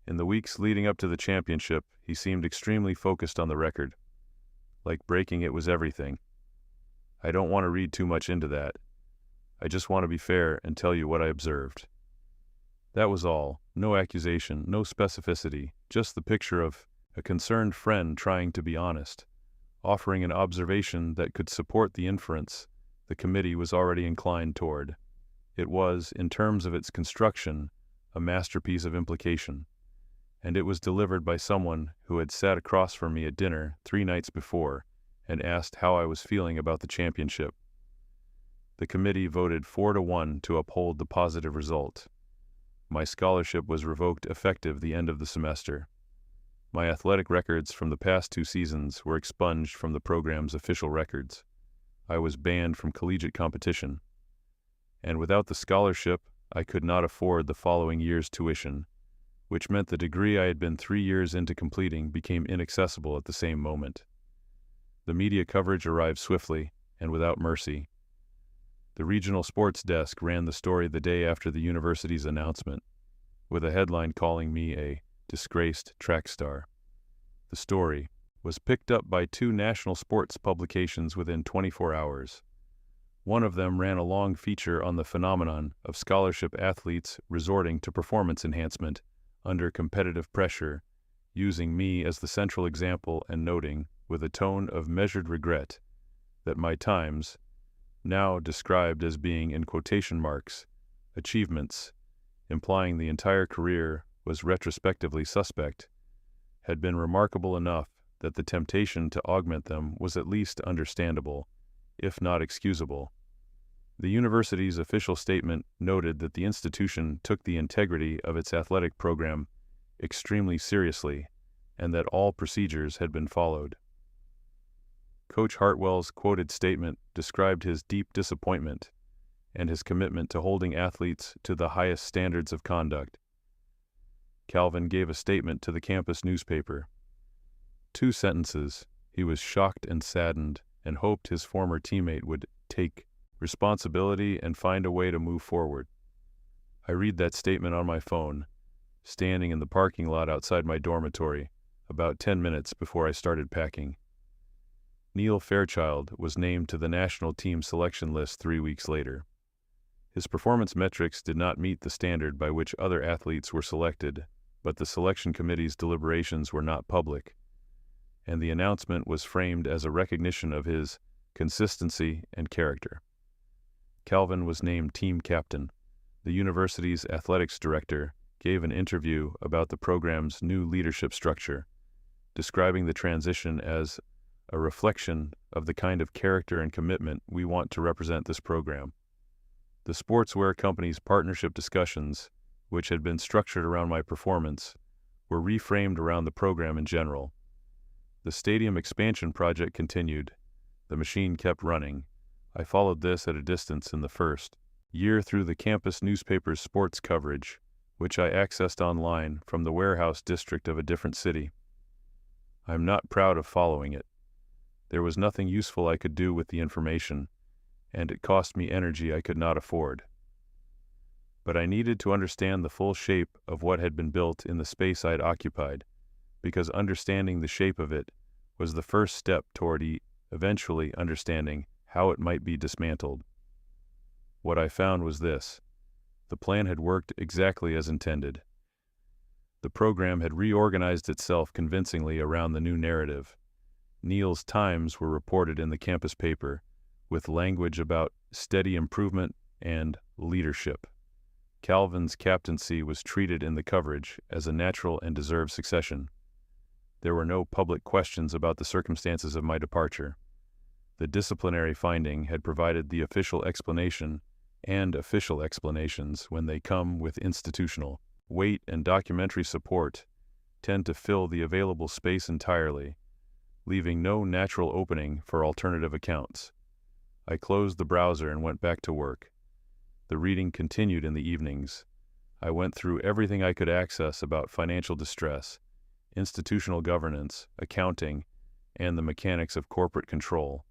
In the weeks leading up to the championship, he seemed extremely focused on the record. Like breaking it was everything. I don't want to read too much into that. I just want to be fair and tell you what I observed." That was all. No accusation, no specificity, just the picture of a concerned friend trying to be honest, offering an observation that could support the inference the committee was already inclined toward. It was, in terms of its construction, a masterpiece of implication, and it was delivered by someone who had sat across from me at dinner 3 nights before and asked how I was feeling about the championship. The committee voted 4-1 to uphold the positive result. My scholarship was revoked effective the end of the semester. My athletic records from the past 2 seasons were expunged from the program's official records. I was banned from collegiate competition. And without the scholarship, I could not afford the following year's tuition, which meant the degree I had been 3 years into completing became inaccessible at the same moment. The media coverage arrived swiftly and without mercy. The regional sports desk ran the story the day after the university's announcement, with a headline calling me a disgraced track star. The story was picked up by 2 national sports publications within 24 hours. One of them ran a long feature on the phenomenon of scholarship athletes resorting to performance enhancement under competitive pressure, using me as the central example and noting, with a tone of measured regret, that my times, now described as being in quotation marks, achievements, implying the entire career was retrospectively suspect, had been remarkable enough that the temptation to augment them was at least understandable, if not excusable. The university's official statement noted that the institution took the integrity of its athletic program extremely seriously and that all procedures had been followed. Coach Hartwell's quoted statement described his deep disappointment and his commitment to holding athletes to the highest standards of conduct. Calvin gave a statement to the campus newspaper. 2 sentences: he was shocked and saddened and hoped his former teammate would take responsibility and find a way to move forward. I read that statement on my phone, standing in the parking lot outside my dormitory, about 10 minutes before I started packing. Neil Fairchild was named to the national team selection list 3 weeks later. His performance metrics did not meet the standard by which other athletes were selected, but the selection committee's deliberations were not public, and the announcement was framed as a recognition of his consistency and character. Calvin was named team captain. The university's athletics director gave an interview about the program's new leadership structure, describing the transition as a reflection of the kind of character and commitment we want to represent this program. The sportswear company's partnership discussions, which had been structured around my performance, were reframed around the program in general. The stadium expansion project continued. The machine kept running. I followed this at a distance in the first year through the campus newspaper's sports coverage, which I accessed online from the warehouse district of a different city. I am not proud of following it. There was nothing useful I could do with the information, and it cost me energy I could not afford. But I needed to understand the full shape of what had been built in the space I'd occupied, because understanding the shape of it was the first step toward eventually understanding how it might be dismantled. What I found was this: the plan had worked exactly as intended. The program had reorganized itself convincingly around the new narrative. Neil's times were reported in the campus paper, with language about steady improvement and leadership. Calvin's captaincy was treated in the coverage as a natural and deserved succession. There were no public questions about the circumstances of my departure. The disciplinary finding had provided the official explanation, and official explanations, when they come with institutional weight and documentary support, tend to fill the available space entirely, leaving no natural opening for alternative accounts. I closed the browser and went back to work. The reading continued in the evenings. I went through everything I could access about financial distress, institutional governance, accounting, and the mechanics of corporate control.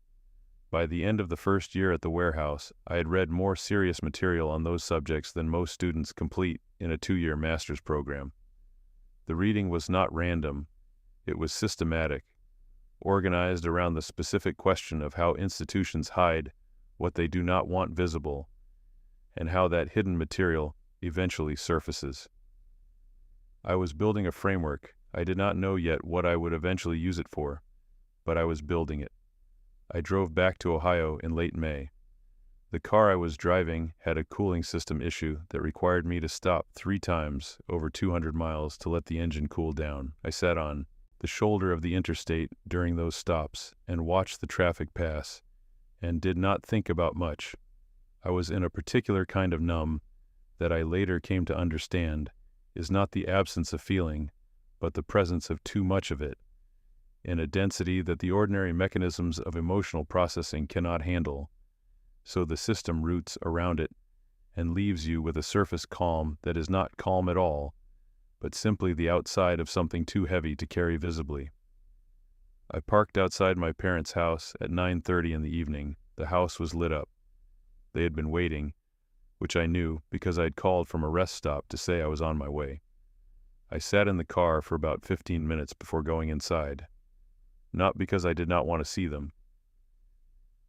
By the end of the first year at the warehouse, I had read more serious material on those subjects than most students complete in a 2-year master's program. The reading was not random, it was systematic, organized around the specific question of how institutions hide what they do not want visible, and how that hidden material eventually surfaces. I was building a framework. I did not know yet what I would eventually use it for, but I was building it. I drove back to Ohio in late May. The car I was driving had a cooling system issue that required me to stop 3 times over 200 miles to let the engine cool down. I sat on the shoulder of the interstate during those stops and watched the traffic pass and did not think about much. I was in a particular kind of numb that I later came to understand is not the absence of feeling, but the presence of too much of it, in a density that the ordinary mechanisms of emotional processing cannot handle, so the system roots around it and leaves you with a surface calm that is not calm at all, but simply the outside of something too heavy to carry visibly. I parked outside my parents' house at 9:30 in the evening. The house was lit up. They had been waiting, which I knew because I had called from a rest stop to say I was on my way. I sat in the car for about 15 minutes before going inside. Not because I did not want to see them,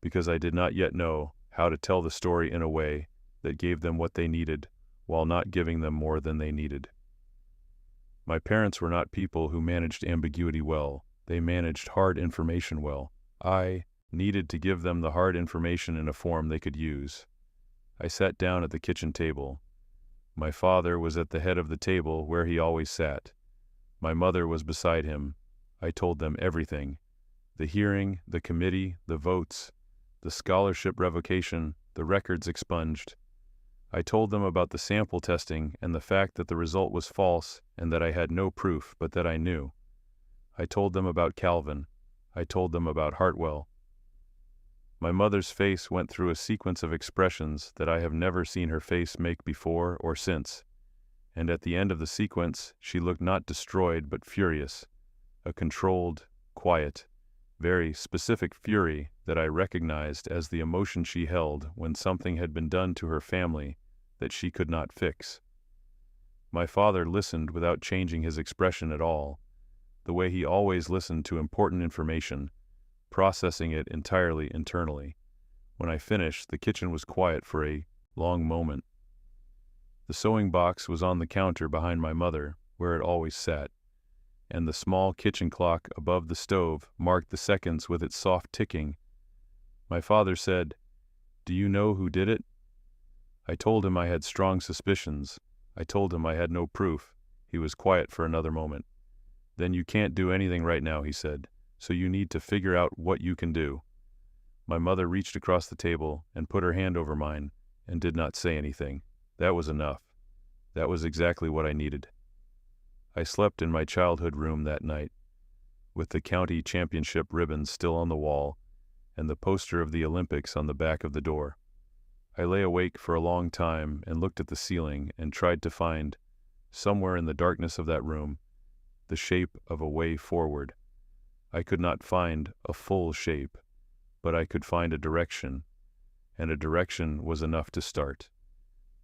because I did not yet know how to tell the story in a way that gave them what they needed while not giving them more than they needed. My parents were not people who managed ambiguity well. They managed hard information well. I needed to give them the hard information in a form they could use. I sat down at the kitchen table. My father was at the head of the table where he always sat. My mother was beside him. I told them everything. The hearing, the committee, the votes, the scholarship revocation, the records expunged. I told them about the sample testing and the fact that the result was false and that I had no proof, but that I knew. I told them about Calvin. I told them about Hartwell. My mother's face went through a sequence of expressions that I have never seen her face make before or since, and at the end of the sequence she looked not destroyed but furious, a controlled, quiet, very specific fury that I recognized as the emotion she held when something had been done to her family that she could not fix. My father listened without changing his expression at all, the way he always listened to important information, processing it entirely internally. When I finished, the kitchen was quiet for a long moment. The sewing box was on the counter behind my mother, where it always sat, and the small kitchen clock above the stove marked the seconds with its soft ticking. My father said, "Do you know who did it?" I told him I had strong suspicions. I told him I had no proof. He was quiet for another moment. "Then you can't do anything right now," he said, "so you need to figure out what you can do." My mother reached across the table and put her hand over mine and did not say anything. That was enough. That was exactly what I needed. I slept in my childhood room that night, with the county championship ribbons still on the wall and the poster of the Olympics on the back of the door. I lay awake for a long time and looked at the ceiling and tried to find, somewhere in the darkness of that room, the shape of a way forward. I could not find a full shape, but I could find a direction, and a direction was enough to start.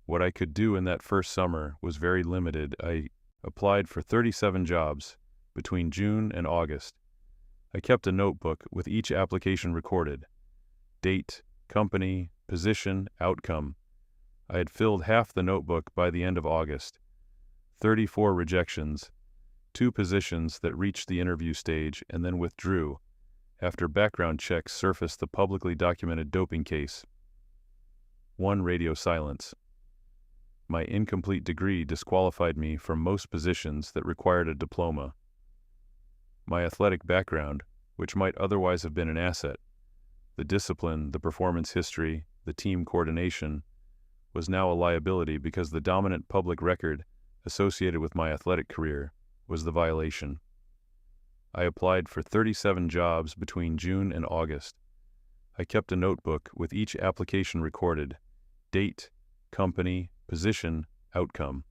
What I could do in that first summer was very limited. I applied for 37 jobs between June and August. I kept a notebook with each application recorded: date, company, position, outcome. I had filled half the notebook by the end of August. 34 rejections, 2 positions that reached the interview stage and then withdrew after background checks surfaced the publicly documented doping case. 1 radio silence. My incomplete degree disqualified me from most positions that required a diploma. My athletic background, which might otherwise have been an asset, the discipline, the performance history, the team coordination, was now a liability because the dominant public record associated with my athletic career was the violation. I applied for 37 jobs between June and August. I kept a notebook with each application recorded: date, company, position, outcome.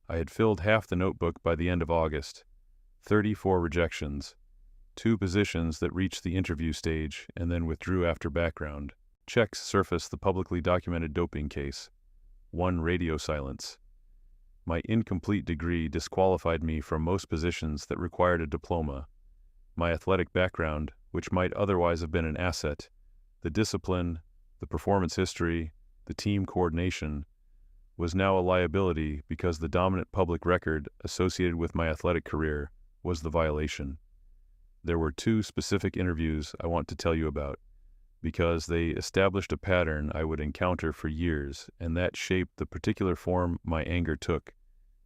I had filled half the notebook by the end of August. 34 rejections, 2 positions that reached the interview stage and then withdrew after background checks surfaced the publicly documented doping case. 1 radio silence. My incomplete degree disqualified me from most positions that required a diploma. My athletic background, which might otherwise have been an asset, the discipline, the performance history, the team coordination, was now a liability because the dominant public record associated with my athletic career was the violation. There were 2 specific interviews I want to tell you about, because they established a pattern I would encounter for years, and that shaped the particular form my anger took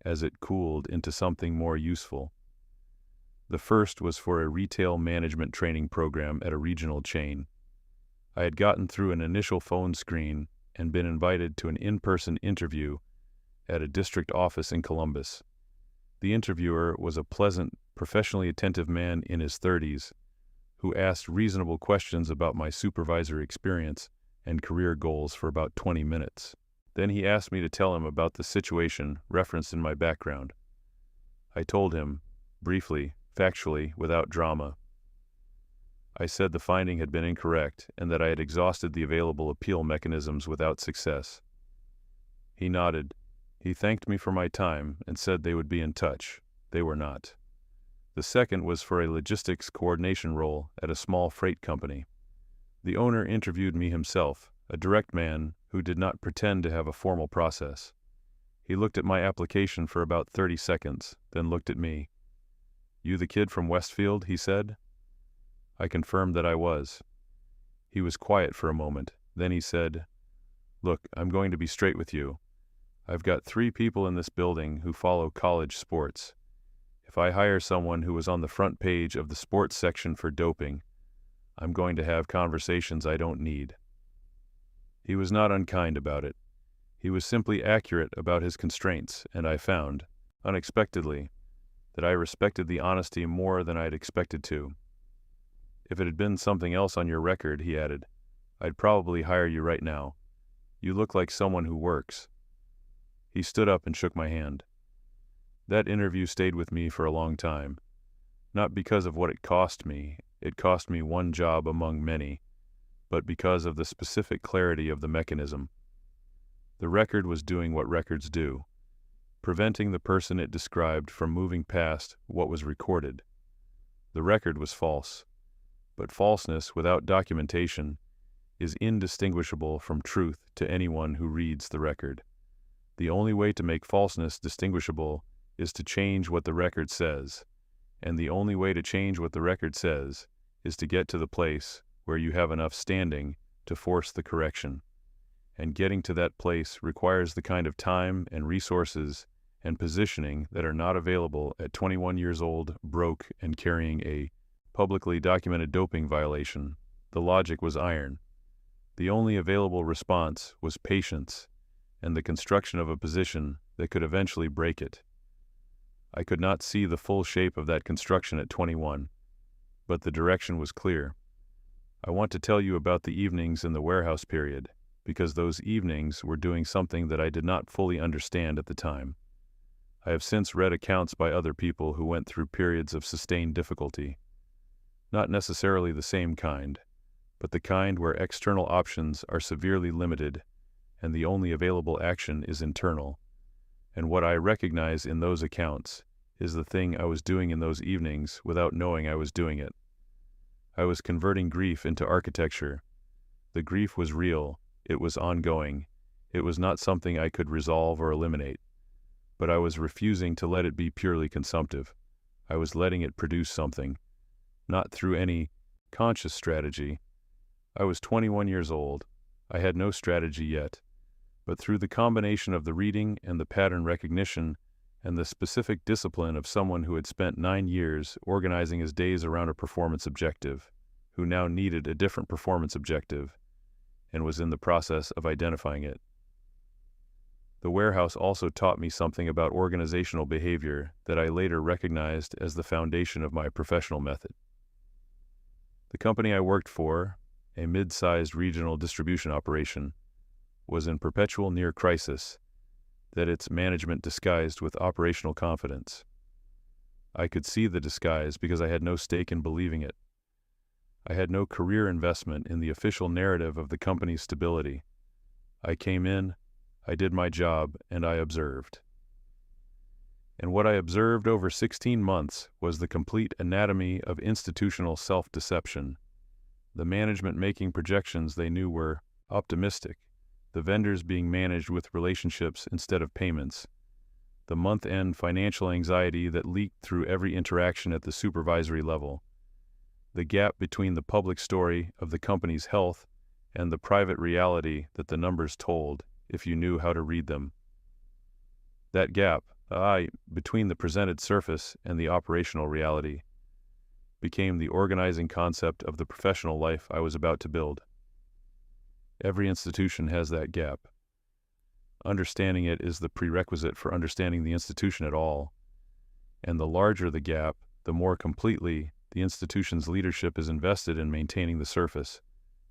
as it cooled into something more useful. The first was for a retail management training program at a regional chain. I had gotten through an initial phone screen and been invited to an in-person interview at a district office in Columbus. The interviewer was a pleasant, professionally attentive man in his 30s who asked reasonable questions about my supervisory experience and career goals for about 20 minutes. Then he asked me to tell him about the situation referenced in my background. I told him, briefly, factually, without drama. I said the finding had been incorrect and that I had exhausted the available appeal mechanisms without success. He nodded. He thanked me for my time and said they would be in touch. They were not. The second was for a logistics coordination role at a small freight company. The owner interviewed me himself, a direct man who did not pretend to have a formal process. He looked at my application for about 30 seconds, then looked at me. "You the kid from Westfield?" he said. I confirmed that I was. He was quiet for a moment. Then he said, "Look, I'm going to be straight with you. I've got 3 people in this building who follow college sports. If I hire someone who was on the front page of the sports section for doping, I'm going to have conversations I don't need." He was not unkind about it. He was simply accurate about his constraints, and I found, unexpectedly, that I respected the honesty more than I had expected to. "If it had been something else on your record," he added, "I'd probably hire you right now. You look like someone who works." He stood up and shook my hand. That interview stayed with me for a long time. Not because of what it cost me 1 job among many, but because of the specific clarity of the mechanism. The record was doing what records do, preventing the person it described from moving past what was recorded. The record was false, but falseness without documentation is indistinguishable from truth to anyone who reads the record. The only way to make falseness distinguishable is to change what the record says, and the only way to change what the record says is to get to the place where you have enough standing to force the correction. And getting to that place requires the kind of time and resources and positioning that are not available at 21 years old, broke, and carrying a publicly documented doping violation. The logic was iron. The only available response was patience and the construction of a position that could eventually break it. I could not see the full shape of that construction at 21, but the direction was clear. I want to tell you about the evenings in the warehouse period, because those evenings were doing something that I did not fully understand at the time. I have since read accounts by other people who went through periods of sustained difficulty. Not necessarily the same kind, but the kind where external options are severely limited and the only available action is internal. And what I recognize in those accounts is the thing I was doing in those evenings without knowing I was doing it. I was converting grief into architecture. The grief was real, it was ongoing, it was not something I could resolve or eliminate. But I was refusing to let it be purely consumptive. I was letting it produce something, not through any conscious strategy. I was 21 years old. I had no strategy yet. But through the combination of the reading and the pattern recognition and the specific discipline of someone who had spent 9 years organizing his days around a performance objective, who now needed a different performance objective, and was in the process of identifying it. The warehouse also taught me something about organizational behavior that I later recognized as the foundation of my professional method. The company I worked for, a mid-sized regional distribution operation, was in perpetual near crisis that its management disguised with operational confidence. I could see the disguise because I had no stake in believing it. I had no career investment in the official narrative of the company's stability. I came in, I did my job, and I observed. And what I observed over 16 months was the complete anatomy of institutional self-deception. The management making projections they knew were optimistic, the vendors being managed with relationships instead of payments, the month-end financial anxiety that leaked through every interaction at the supervisory level, the gap between the public story of the company's health and the private reality that the numbers told, if you knew how to read them. That gap, between the presented surface and the operational reality, became the organizing concept of the professional life I was about to build. Every institution has that gap. Understanding it is the prerequisite for understanding the institution at all. And the larger the gap, the more completely the institution's leadership is invested in maintaining the surface,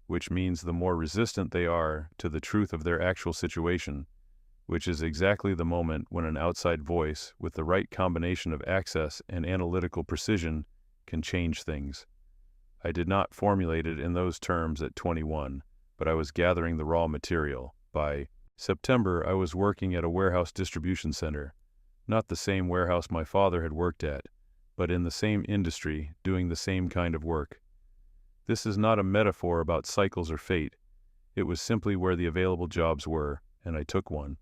which means the more resistant they are to the truth of their actual situation, which is exactly the moment when an outside voice with the right combination of access and analytical precision can change things. I did not formulate it in those terms at 21, but I was gathering the raw material. By September, I was working at a warehouse distribution center, not the same warehouse my father had worked at, but in the same industry, doing the same kind of work. This is not a metaphor about cycles or fate. It was simply where the available jobs were, and I took one.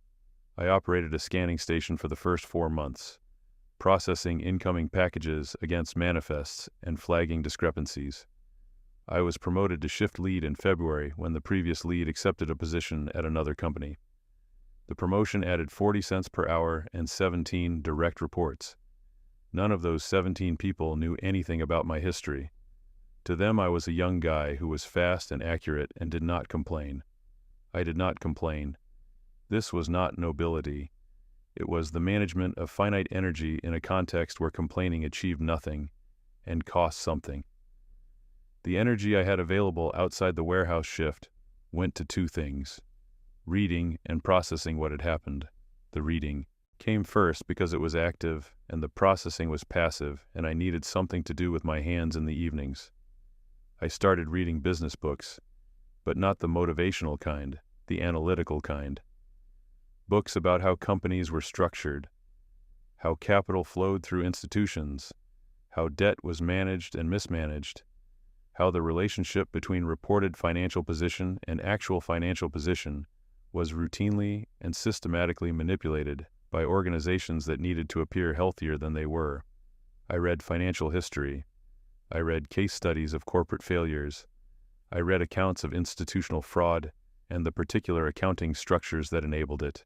I operated a scanning station for the first 4 months, processing incoming packages against manifests and flagging discrepancies. I was promoted to shift lead in February when the previous lead accepted a position at another company. The promotion added 40 cents per hour and 17 direct reports. None of those 17 people knew anything about my history. To them, I was a young guy who was fast and accurate and did not complain. I did not complain. This was not nobility. It was the management of finite energy in a context where complaining achieved nothing and cost something. The energy I had available outside the warehouse shift went to 2 things: reading and processing what had happened. The reading came first because it was active, and the processing was passive, and I needed something to do with my hands in the evenings. I started reading business books, but not the motivational kind, the analytical kind. Books about how companies were structured, how capital flowed through institutions, how debt was managed and mismanaged, how the relationship between reported financial position and actual financial position was routinely and systematically manipulated by organizations that needed to appear healthier than they were. I read financial history. I read case studies of corporate failures. I read accounts of institutional fraud and the particular accounting structures that enabled it.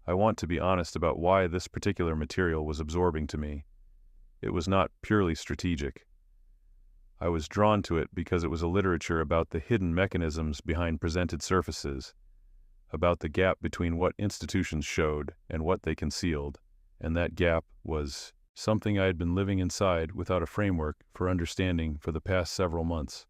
I want to be honest about why this particular material was absorbing to me. It was not purely strategic. I was drawn to it because it was a literature about the hidden mechanisms behind presented surfaces, about the gap between what institutions showed and what they concealed, and that gap was something I had been living inside without a framework for understanding for the past several months.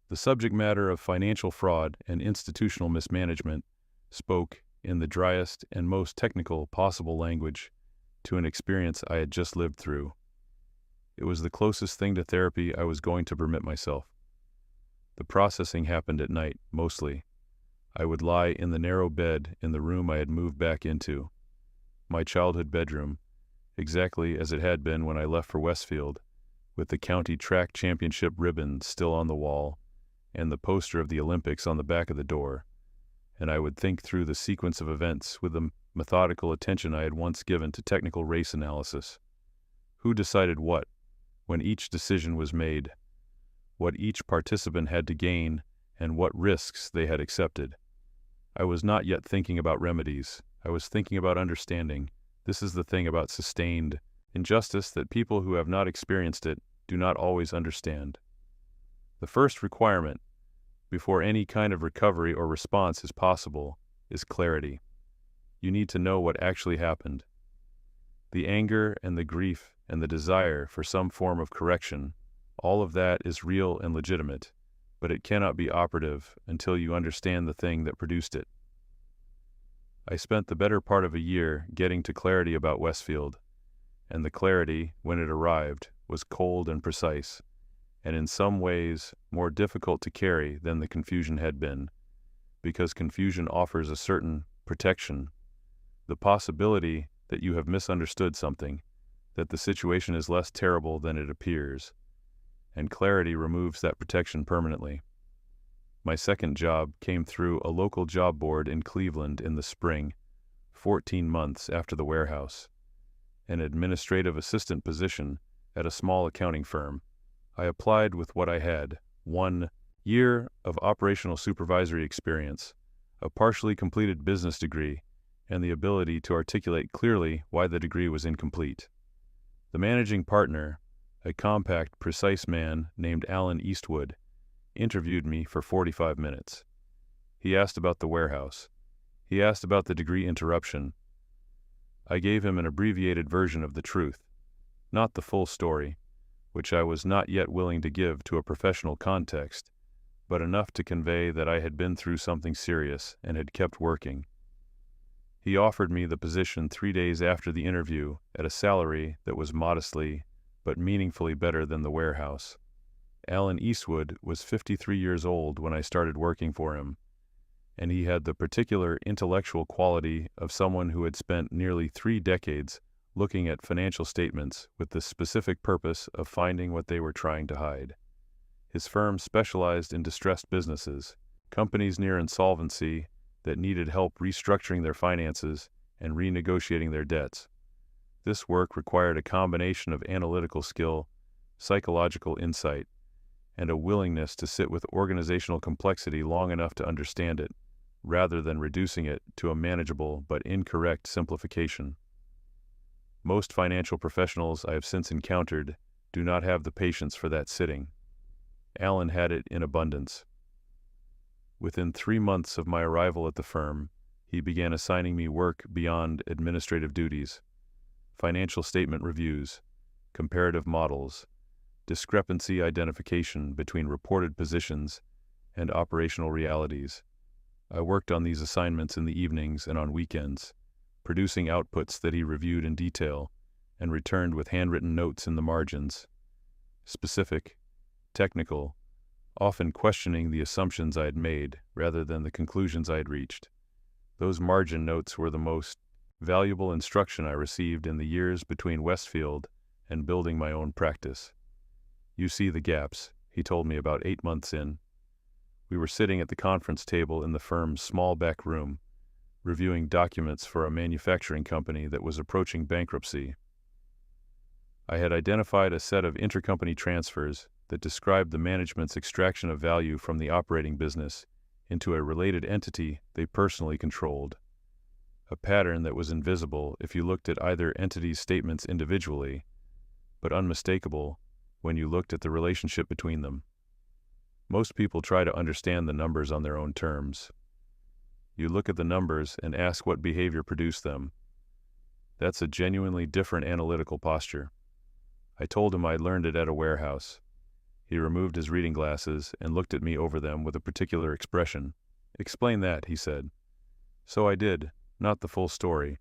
The subject matter of financial fraud and institutional mismanagement spoke in the driest and most technical possible language to an experience I had just lived through. It was the closest thing to therapy I was going to permit myself. The processing happened at night, mostly. I would lie in the narrow bed in the room I had moved back into, my childhood bedroom, exactly as it had been when I left for Westfield, with the county track championship ribbon still on the wall and the poster of the Olympics on the back of the door, and I would think through the sequence of events with the methodical attention I had once given to technical race analysis. Who decided what, when each decision was made, what each participant had to gain, and what risks they had accepted. I was not yet thinking about remedies. I was thinking about understanding. This is the thing about sustained injustice, that people who have not experienced it do not always understand. The first requirement, before any kind of recovery or response is possible, is clarity. You need to know what actually happened. The anger and the grief and the desire for some form of correction, all of that is real and legitimate, but it cannot be operative until you understand the thing that produced it. I spent the better part of a year getting to clarity about Westfield, and the clarity, when it arrived, was cold and precise, and in some ways more difficult to carry than the confusion had been, because confusion offers a certain protection, the possibility that you have misunderstood something, that the situation is less terrible than it appears, and clarity removes that protection permanently. My second job came through a local job board in Cleveland in the spring, 14 months after the warehouse, an administrative assistant position at a small accounting firm. I applied with what I had: 1 year of operational supervisory experience, a partially completed business degree, and the ability to articulate clearly why the degree was incomplete. The managing partner, a compact, precise man named Alan Eastwood, interviewed me for 45 minutes. He asked about the warehouse. He asked about the degree interruption. I gave him an abbreviated version of the truth, not the full story, which I was not yet willing to give to a professional context, but enough to convey that I had been through something serious and had kept working. He offered me the position 3 days after the interview at a salary that was modestly but meaningfully better than the warehouse. Alan Eastwood was 53 years old when I started working for him, and he had the particular intellectual quality of someone who had spent nearly 3 decades looking at financial statements with the specific purpose of finding what they were trying to hide. His firm specialized in distressed businesses, companies near insolvency that needed help restructuring their finances and renegotiating their debts. This work required a combination of analytical skill, psychological insight, and a willingness to sit with organizational complexity long enough to understand it, rather than reducing it to a manageable but incorrect simplification. Most financial professionals I have since encountered do not have the patience for that sitting. Alan had it in abundance. Within 3 months of my arrival at the firm, he began assigning me work beyond administrative duties: financial statement reviews, comparative models, discrepancy identification between reported positions, and operational realities. I worked on these assignments in the evenings and on weekends, producing outputs that he reviewed in detail and returned with handwritten notes in the margins. Specific, technical, often questioning the assumptions I had made rather than the conclusions I had reached. Those margin notes were the most valuable instruction I received in the years between Westfield and building my own practice. "You see the gaps," he told me about 8 months in. We were sitting at the conference table in the firm's small back room, reviewing documents for a manufacturing company that was approaching bankruptcy. I had identified a set of intercompany transfers that described the management's extraction of value from the operating business into a related entity they personally controlled, a pattern that was invisible if you looked at either entity's statements individually, but unmistakable when you looked at the relationship between them. Most people try to understand the numbers on their own terms. You look at the numbers and ask what behavior produced them. That's a genuinely different analytical posture. I told him I'd learned it at a warehouse. He removed his reading glasses and looked at me over them with a particular expression. "Explain that," he said. So I did, not the full story.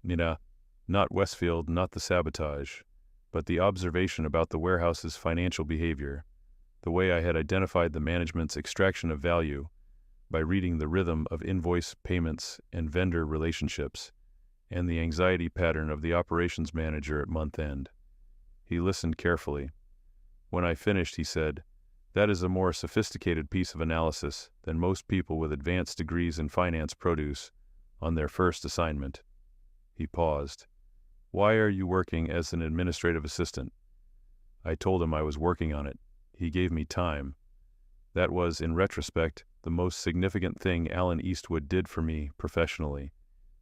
Not Westfield, not the sabotage, but the observation about the warehouse's financial behavior, the way I had identified the management's extraction of value by reading the rhythm of invoice payments and vendor relationships, and the anxiety pattern of the operations manager at month end. He listened carefully. When I finished, he said, "That is a more sophisticated piece of analysis than most people with advanced degrees in finance produce on their first assignment." He paused. "Why are you working as an administrative assistant?" I told him I was working on it. He gave me time. That was, in retrospect, the most significant thing Alan Eastwood did for me professionally.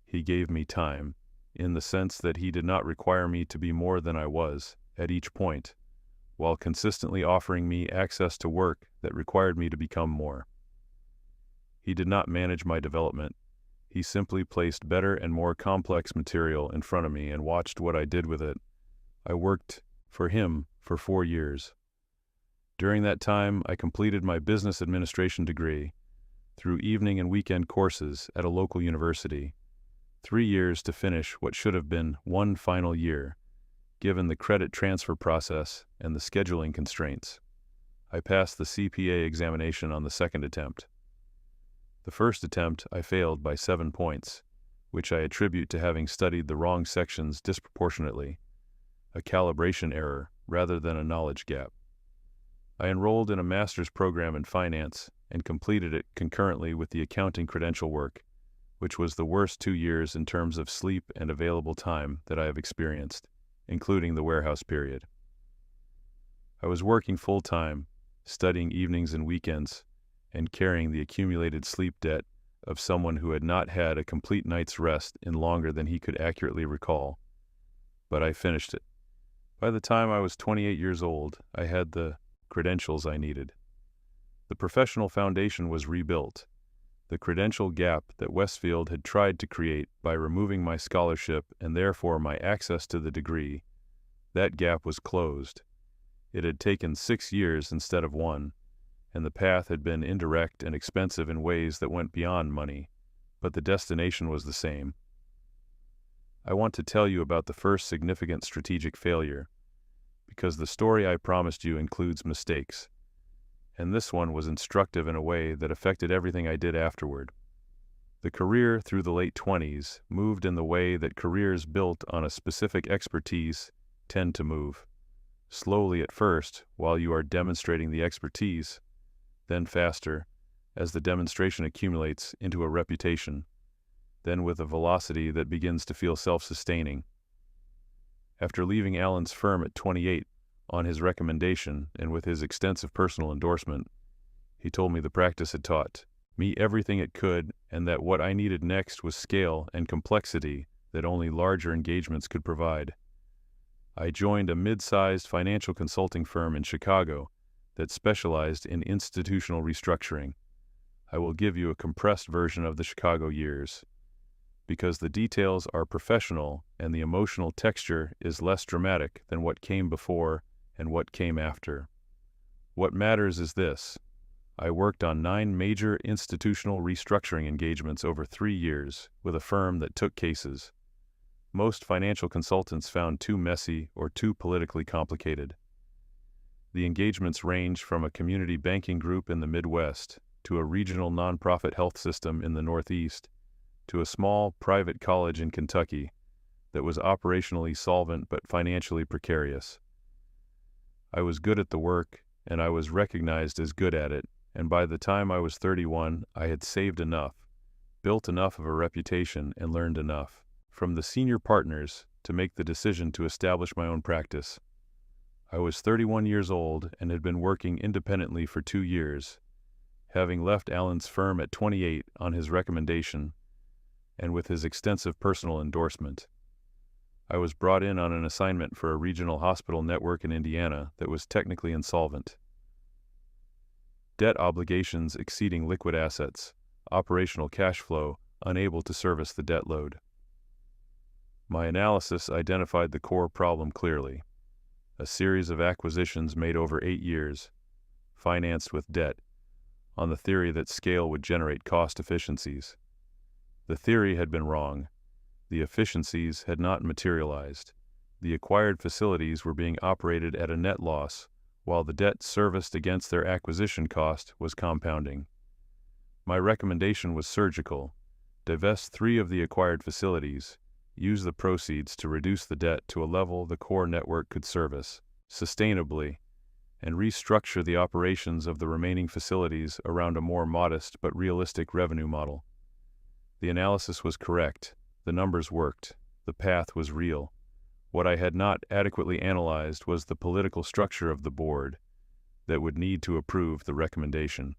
He gave me time, in the sense that he did not require me to be more than I was at each point, while consistently offering me access to work that required me to become more. He did not manage my development. He simply placed better and more complex material in front of me and watched what I did with it. I worked for him for 4 years. During that time, I completed my business administration degree through evening and weekend courses at a local university. 3 years to finish what should have been 1 final year, given the credit transfer process and the scheduling constraints. I passed the CPA examination on the second attempt. The first attempt I failed by 7 points, which I attribute to having studied the wrong sections disproportionately, a calibration error rather than a knowledge gap. I enrolled in a master's program in finance and completed it concurrently with the accounting credential work, which was the worst 2 years in terms of sleep and available time that I have experienced, including the warehouse period. I was working full-time, studying evenings and weekends, and carrying the accumulated sleep debt of someone who had not had a complete night's rest in longer than he could accurately recall. But I finished it. By the time I was 28 years old, I had the credentials I needed. The professional foundation was rebuilt. The credential gap that Westfield had tried to create by removing my scholarship and therefore my access to the degree, that gap was closed. It had taken 6 years instead of 1, and the path had been indirect and expensive in ways that went beyond money, but the destination was the same. I want to tell you about the first significant strategic failure, because the story I promised you includes mistakes, and this one was instructive in a way that affected everything I did afterward. The career through the late 20s moved in the way that careers built on a specific expertise tend to move. Slowly at first, while you are demonstrating the expertise, then faster, as the demonstration accumulates into a reputation, then with a velocity that begins to feel self-sustaining. After leaving Alan's firm at 28, on his recommendation and with his extensive personal endorsement, he told me the practice had taught me everything it could and that what I needed next was scale and complexity that only larger engagements could provide. I joined a mid-sized financial consulting firm in Chicago that specialized in institutional restructuring. I will give you a compressed version of the Chicago years, because the details are professional and the emotional texture is less dramatic than what came before and what came after. What matters is this: I worked on 9 major institutional restructuring engagements over 3 years with a firm that took cases. Most financial consultants found too messy or too politically complicated. The engagements ranged from a community banking group in the Midwest to a regional nonprofit health system in the Northeast to a small private college in Kentucky that was operationally solvent but financially precarious. I was good at the work, and I was recognized as good at it, and by the time I was 31, I had saved enough, built enough of a reputation, and learned enough from the senior partners to make the decision to establish my own practice. I was 31 years old and had been working independently for 2 years, having left Alan's firm at 28 on his recommendation and with his extensive personal endorsement. I was brought in on an assignment for a regional hospital network in Indiana that was technically insolvent. Debt obligations exceeding liquid assets, operational cash flow unable to service the debt load. My analysis identified the core problem clearly: a series of acquisitions made over 8 years, financed with debt, on the theory that scale would generate cost efficiencies. The theory had been wrong. The efficiencies had not materialized. The acquired facilities were being operated at a net loss, while the debt serviced against their acquisition cost was compounding. My recommendation was surgical: divest 3 of the acquired facilities, use the proceeds to reduce the debt to a level the core network could service sustainably, and restructure the operations of the remaining facilities around a more modest but realistic revenue model. The analysis was correct. The numbers worked. The path was real. What I had not adequately analyzed was the political structure of the board that would need to approve the recommendation.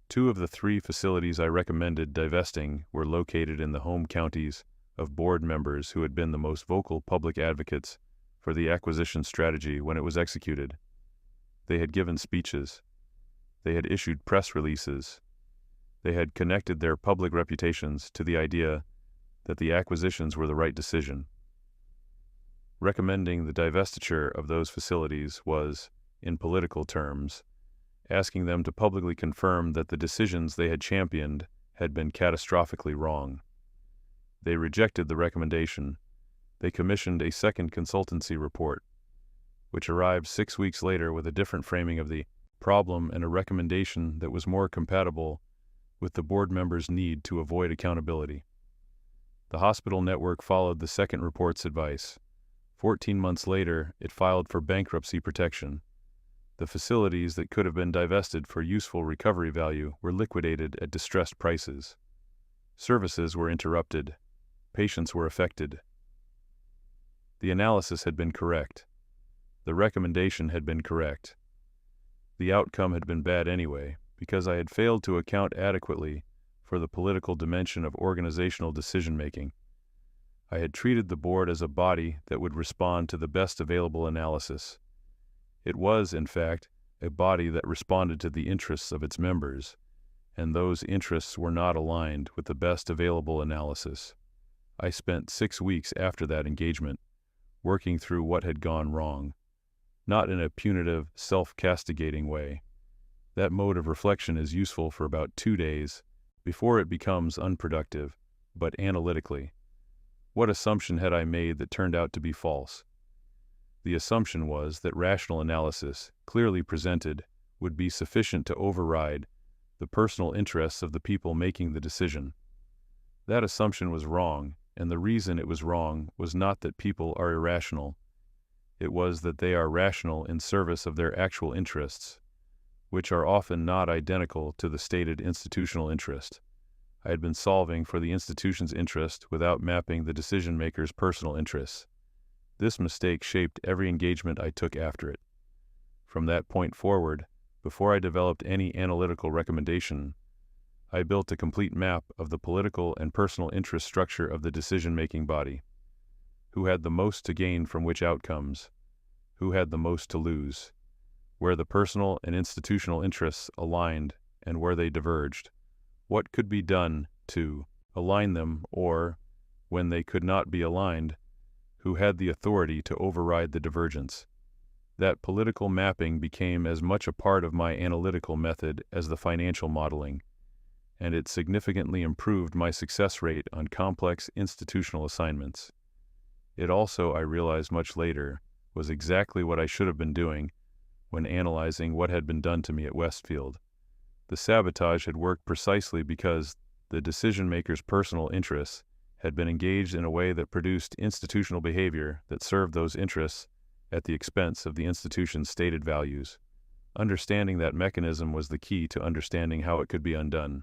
2 of the 3 facilities I recommended divesting were located in the home counties of board members who had been the most vocal public advocates for the acquisition strategy when it was executed. They had given speeches. They had issued press releases. They had connected their public reputations to the idea that the acquisitions were the right decision. Recommending the divestiture of those facilities was, in political terms, asking them to publicly confirm that the decisions they had championed had been catastrophically wrong. They rejected the recommendation They commissioned a second consultancy report, which arrived 6 weeks later with a different framing of the problem and a recommendation that was more compatible with the board members' need to avoid accountability. The hospital network followed the second report's advice. 14 months later, it filed for bankruptcy protection. The facilities that could have been divested for useful recovery value were liquidated at distressed prices. Services were interrupted. Patients were affected. The analysis had been correct. The recommendation had been correct. The outcome had been bad anyway, because I had failed to account adequately for the political dimension of organizational decision-making. I had treated the board as a body that would respond to the best available analysis. It was, in fact, a body that responded to the interests of its members, and those interests were not aligned with the best available analysis. I spent 6 weeks after that engagement working through what had gone wrong, not in a punitive, self-castigating way. That mode of reflection is useful for about 2 days before it becomes unproductive, but analytically. What assumption had I made that turned out to be false? The assumption was that rational analysis, clearly presented, would be sufficient to override the personal interests of the people making the decision. That assumption was wrong, and the reason it was wrong was not that people are irrational. It was that they are rational in service of their actual interests, which are often not identical to the stated institutional interest. I had been solving for the institution's interest without mapping the decision-maker's personal interests. This mistake shaped every engagement I took after it. From that point forward, before I developed any analytical recommendation, I built a complete map of the political and personal interest structure of the decision-making body. Who had the most to gain from which outcomes? Who had the most to lose? Where the personal and institutional interests aligned and where they diverged? What could be done to align them, or, when they could not be aligned, who had the authority to override the divergence? That political mapping became as much a part of my analytical method as the financial modeling, and it significantly improved my success rate on complex institutional assignments. It also, I realized much later, was exactly what I should have been doing when analyzing what had been done to me at Westfield. The sabotage had worked precisely because the decision-maker's personal interests had been engaged in a way that produced institutional behavior that served those interests at the expense of the institution's stated values. Understanding that mechanism was the key to understanding how it could be undone.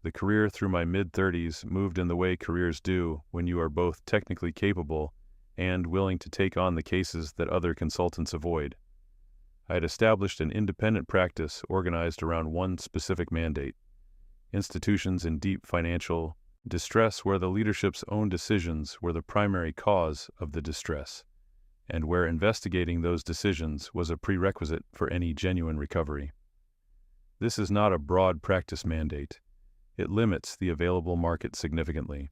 The career through my mid-30s moved in the way careers do when you are both technically capable and willing to take on the cases that other consultants avoid. I had established an independent practice organized around one specific mandate: institutions in deep financial distress where the leadership's own decisions were the primary cause of the distress, and where investigating those decisions was a prerequisite for any genuine recovery. This is not a broad practice mandate. It limits the available market significantly,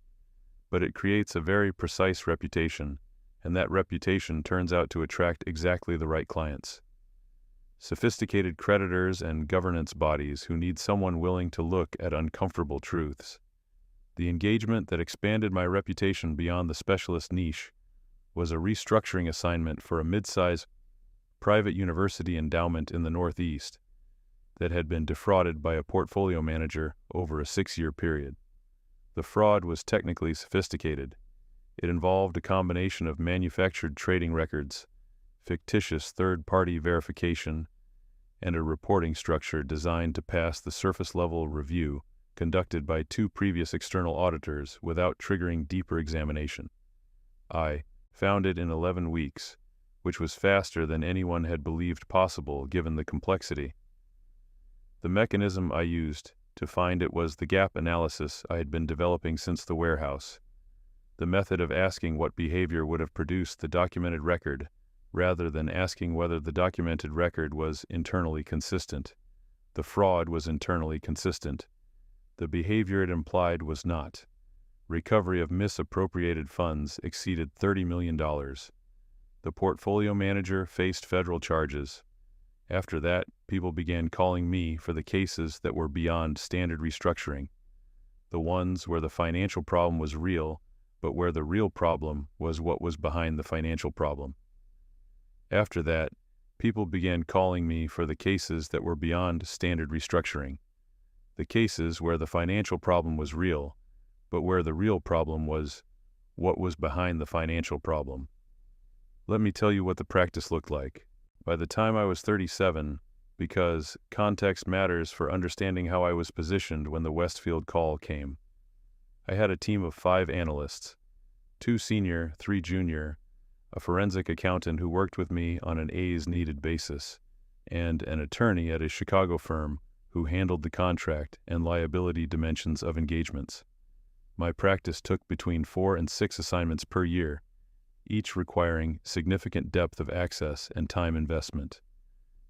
but it creates a very precise reputation, and that reputation turns out to attract exactly the right clients. Sophisticated creditors and governance bodies who need someone willing to look at uncomfortable truths. The engagement that expanded my reputation beyond the specialist niche was a restructuring assignment for a mid-size private university endowment in the Northeast that had been defrauded by a portfolio manager over a 6-year period. The fraud was technically sophisticated. It involved a combination of manufactured trading records, fictitious third-party verification, and a reporting structure designed to pass the surface-level review conducted by 2 previous external auditors without triggering deeper examination. I found it in 11 weeks, which was faster than anyone had believed possible given the complexity. The mechanism I used to find it was the gap analysis I had been developing since the warehouse, the method of asking what behavior would have produced the documented record rather than asking whether the documented record was internally consistent. The fraud was internally consistent. The behavior it implied was not. Recovery of misappropriated funds exceeded $30 million. The portfolio manager faced federal charges. After that, people began calling me for the cases that were beyond standard restructuring, the ones where the financial problem was real but where the real problem was what was behind the financial problem. After that, people began calling me for the cases that were beyond standard restructuring. The cases where the financial problem was real, but where the real problem was what was behind the financial problem. Let me tell you what the practice looked like. By the time I was 37, because context matters for understanding how I was positioned when the Westfield call came, I had a team of 5 analysts, 2 senior, 3 junior, a forensic accountant who worked with me on an as-needed basis, and an attorney at a Chicago firm who handled the contract and liability dimensions of engagements. My practice took between 4 and 6 assignments per year, each requiring significant depth of access and time investment.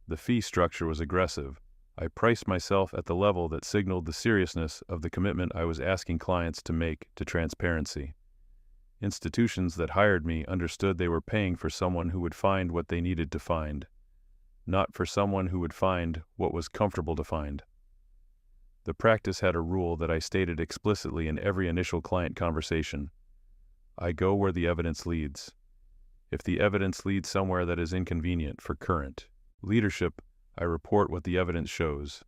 The fee structure was aggressive. I priced myself at the level that signaled the seriousness of the commitment I was asking clients to make to transparency. Institutions that hired me understood they were paying for someone who would find what they needed to find, not for someone who would find what was comfortable to find. The practice had a rule that I stated explicitly in every initial client conversation. I go where the evidence leads. If the evidence leads somewhere that is inconvenient for current leadership, I report what the evidence shows.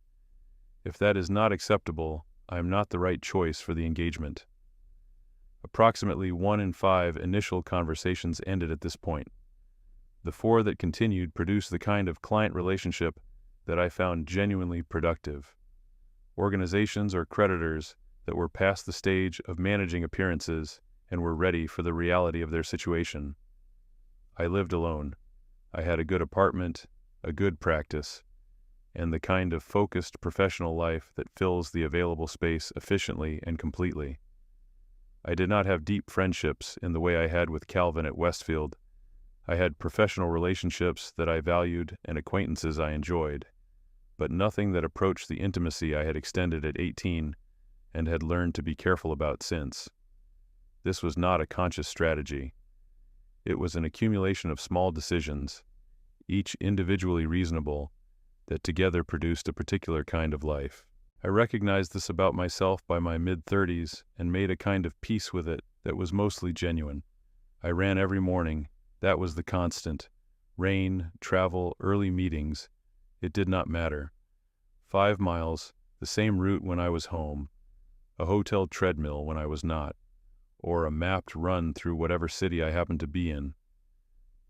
If that is not acceptable, I am not the right choice for the engagement. Approximately 1 in 5 initial conversations ended at this point. The 4 that continued produced the kind of client relationship that I found genuinely productive. Organizations or creditors that were past the stage of managing appearances and were ready for the reality of their situation. I lived alone. I had a good apartment, a good practice, and the kind of focused professional life that fills the available space efficiently and completely. I did not have deep friendships in the way I had with Calvin at Westfield. I had professional relationships that I valued and acquaintances I enjoyed, but nothing that approached the intimacy I had extended at 18 and had learned to be careful about since. This was not a conscious strategy. It was an accumulation of small decisions, each individually reasonable, that together produced a particular kind of life. I recognized this about myself by my mid-30s and made a kind of peace with it that was mostly genuine. I ran every morning. That was the constant. Rain, travel, early meetings. It did not matter. 5 miles, the same route when I was home, a hotel treadmill when I was not, or a mapped run through whatever city I happened to be in.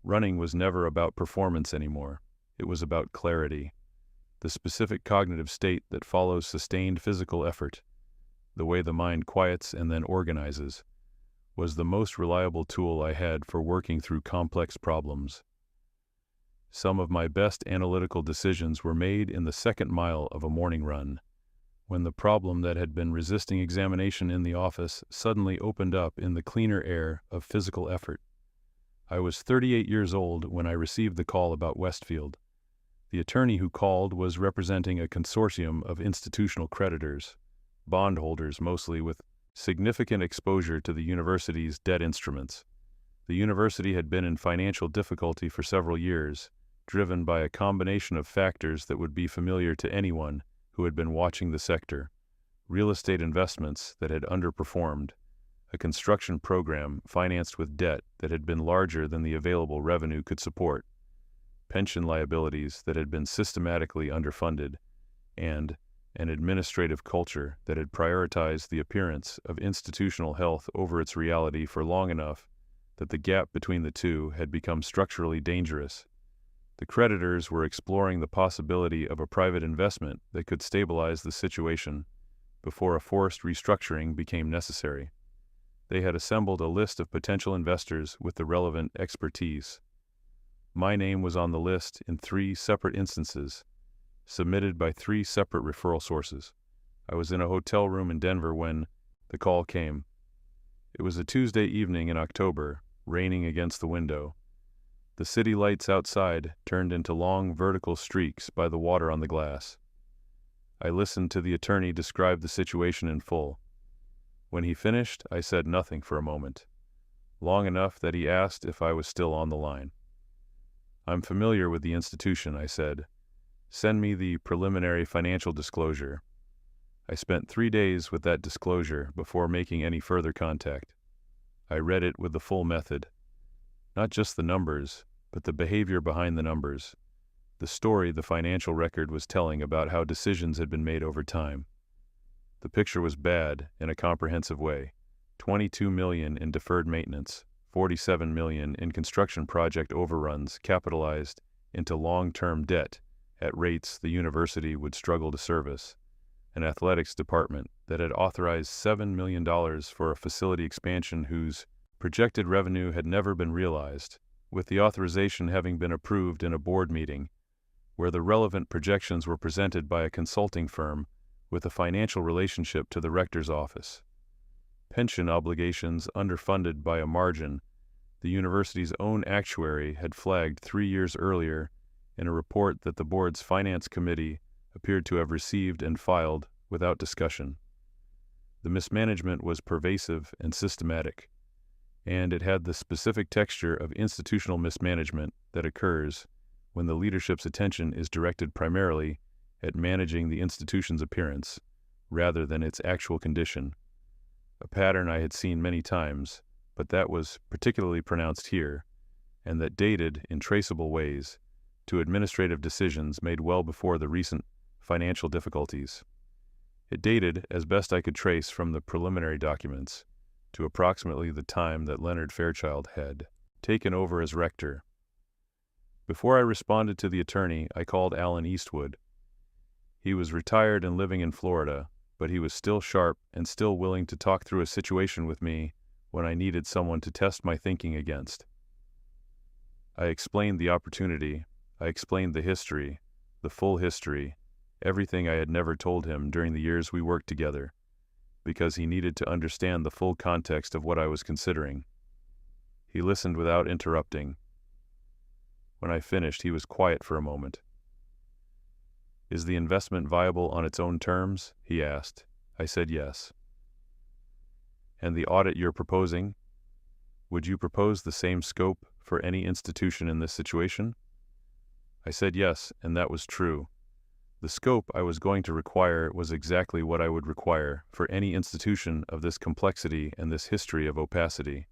Running was never about performance anymore. It was about clarity. The specific cognitive state that follows sustained physical effort, the way the mind quiets and then organizes, was the most reliable tool I had for working through complex problems. Some of my best analytical decisions were made in the second mile of a morning run, when the problem that had been resisting examination in the office suddenly opened up in the cleaner air of physical effort. I was 38 years old when I received the call about Westfield. The attorney who called was representing a consortium of institutional creditors, bondholders mostly, with significant exposure to the university's debt instruments. The university had been in financial difficulty for several years, driven by a combination of factors that would be familiar to anyone who had been watching the sector: real estate investments that had underperformed, a construction program financed with debt that had been larger than the available revenue could support, pension liabilities that had been systematically underfunded, and an administrative culture that had prioritized the appearance of institutional health over its reality for long enough that the gap between the two had become structurally dangerous. The creditors were exploring the possibility of a private investment that could stabilize the situation before a forced restructuring became necessary. They had assembled a list of potential investors with the relevant expertise. My name was on the list in 3 separate instances, submitted by 3 separate referral sources. I was in a hotel room in Denver when the call came. It was a Tuesday evening in October, raining against the window. The city lights outside turned into long vertical streaks by the water on the glass. I listened to the attorney describe the situation in full. When he finished, I said nothing for a moment, long enough that he asked if I was still on the line. "I'm familiar with the institution," I said. "Send me the preliminary financial disclosure." I spent 3 days with that disclosure before making any further contact. I read it with the full method. Not just the numbers, but the behavior behind the numbers. The story the financial record was telling about how decisions had been made over time. The picture was bad in a comprehensive way. $22 million in deferred maintenance, $47 million in construction project overruns capitalized into long-term debt at rates the university would struggle to service, an athletics department that had authorized $7 million for a facility expansion whose projected revenue had never been realized, with the authorization having been approved in a board meeting, where the relevant projections were presented by a consulting firm with a financial relationship to the rector's office. Pension obligations underfunded by a margin the university's own actuary had flagged 3 years earlier in a report that the board's finance committee appeared to have received and filed without discussion. The mismanagement was pervasive and systematic, and it had the specific texture of institutional mismanagement that occurs when the leadership's attention is directed primarily at managing the institution's appearance rather than its actual condition. A pattern I had seen many times, but that was particularly pronounced here, and that dated in traceable ways to administrative decisions made well before the recent financial difficulties. It dated, as best I could trace from the preliminary documents, to approximately the time that Leonard Fairchild had taken over as rector. Before I responded to the attorney, I called Alan Eastwood. He was retired and living in Florida, but he was still sharp and still willing to talk through a situation with me when I needed someone to test my thinking against. I explained the opportunity, I explained the history, the full history, everything I had never told him during the years we worked together, because he needed to understand the full context of what I was considering. He listened without interrupting. When I finished, he was quiet for a moment. "Is the investment viable on its own terms?" he asked. I said yes. "And the audit you're proposing? Would you propose the same scope for any institution in this situation?" I said yes, and that was true. The scope I was going to require was exactly what I would require for any institution of this complexity and this history of opacity.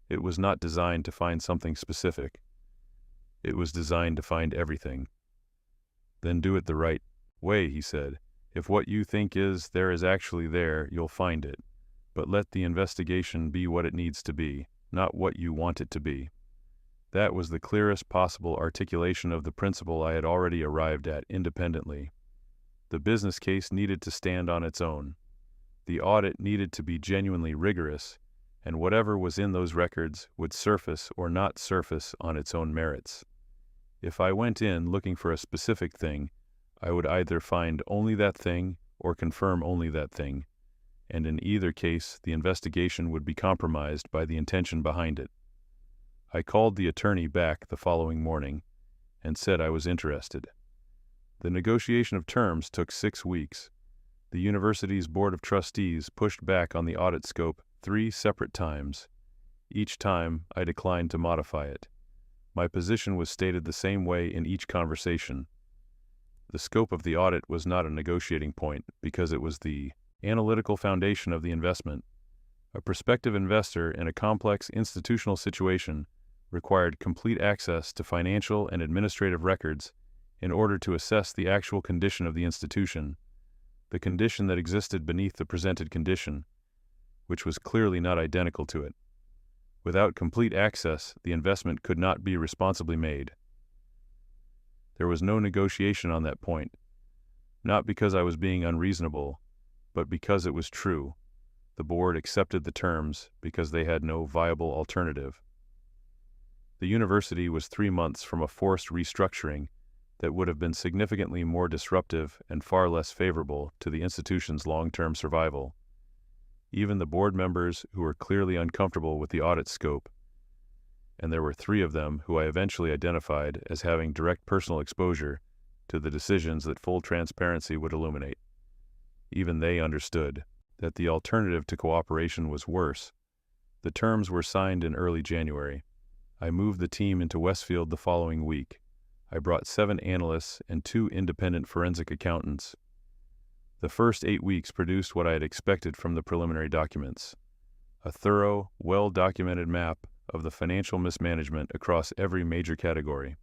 It was not designed to find something specific. It was designed to find everything. "Then do it the right way," he said. "If what you think there is actually there, you'll find it. But let the investigation be what it needs to be, not what you want it to be." That was the clearest possible articulation of the principle I had already arrived at independently. The business case needed to stand on its own. The audit needed to be genuinely rigorous, and whatever was in those records would surface or not surface on its own merits. If I went in looking for a specific thing, I would either find only that thing or confirm only that thing, and in either case the investigation would be compromised by the intention behind it. I called the attorney back the following morning and said I was interested. The negotiation of terms took 6 weeks. The university's board of trustees pushed back on the audit scope 3 separate times. Each time I declined to modify it. My position was stated the same way in each conversation. The scope of the audit was not a negotiating point because it was the analytical foundation of the investment. A prospective investor in a complex institutional situation required complete access to financial and administrative records in order to assess the actual condition of the institution, the condition that existed beneath the presented condition, which was clearly not identical to it. Without complete access, the investment could not be responsibly made. There was no negotiation on that point, not because I was being unreasonable, but because it was true. The board accepted the terms because they had no viable alternative. The university was 3 months from a forced restructuring that would have been significantly more disruptive and far less favorable to the institution's long-term survival. Even the board members who were clearly uncomfortable with the audit scope, and there were 3 of them who I eventually identified as having direct personal exposure to the decisions that full transparency would illuminate. Even they understood that the alternative to cooperation was worse. The terms were signed in early January. I moved the team into Westfield the following week. I brought 7 analysts and 2 independent forensic accountants. The first 8 weeks produced what I had expected from the preliminary documents. a thorough, well-documented map of the financial mismanagement across every major category.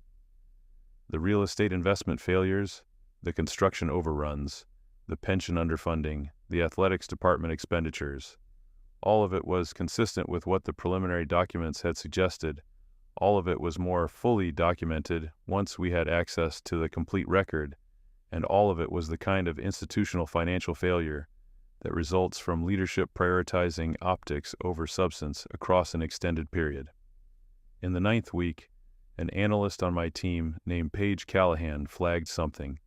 The real estate investment failures, the construction overruns, the pension underfunding, the athletics department expenditures. All of it was consistent with what the preliminary documents had suggested. All of it was more fully documented once we had access to the complete record, and all of it was the kind of institutional financial failure that results from leadership prioritizing optics over substance across an extended period. In the 9th week, an analyst on my team named Paige Callahan flagged something.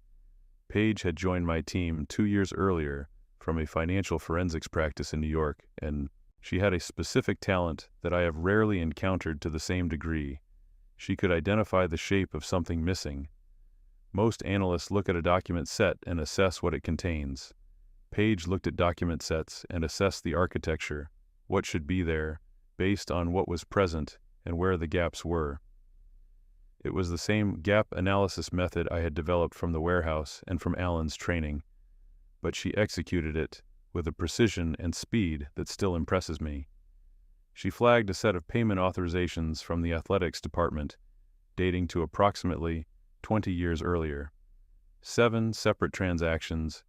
Paige had joined my team 2 years earlier from a financial forensics practice in New York, and she had a specific talent that I have rarely encountered to the same degree. She could identify the shape of something missing. Most analysts look at a document set and assess what it contains. Paige looked at document sets and assessed the architecture, what should be there, based on what was present and where the gaps were. It was the same gap analysis method I had developed from the warehouse and from Alan's training, but she executed it with a precision and speed that still impresses me. She flagged a set of payment authorizations from the athletics department, dating to approximately 20 years earlier. 7 separate transactions,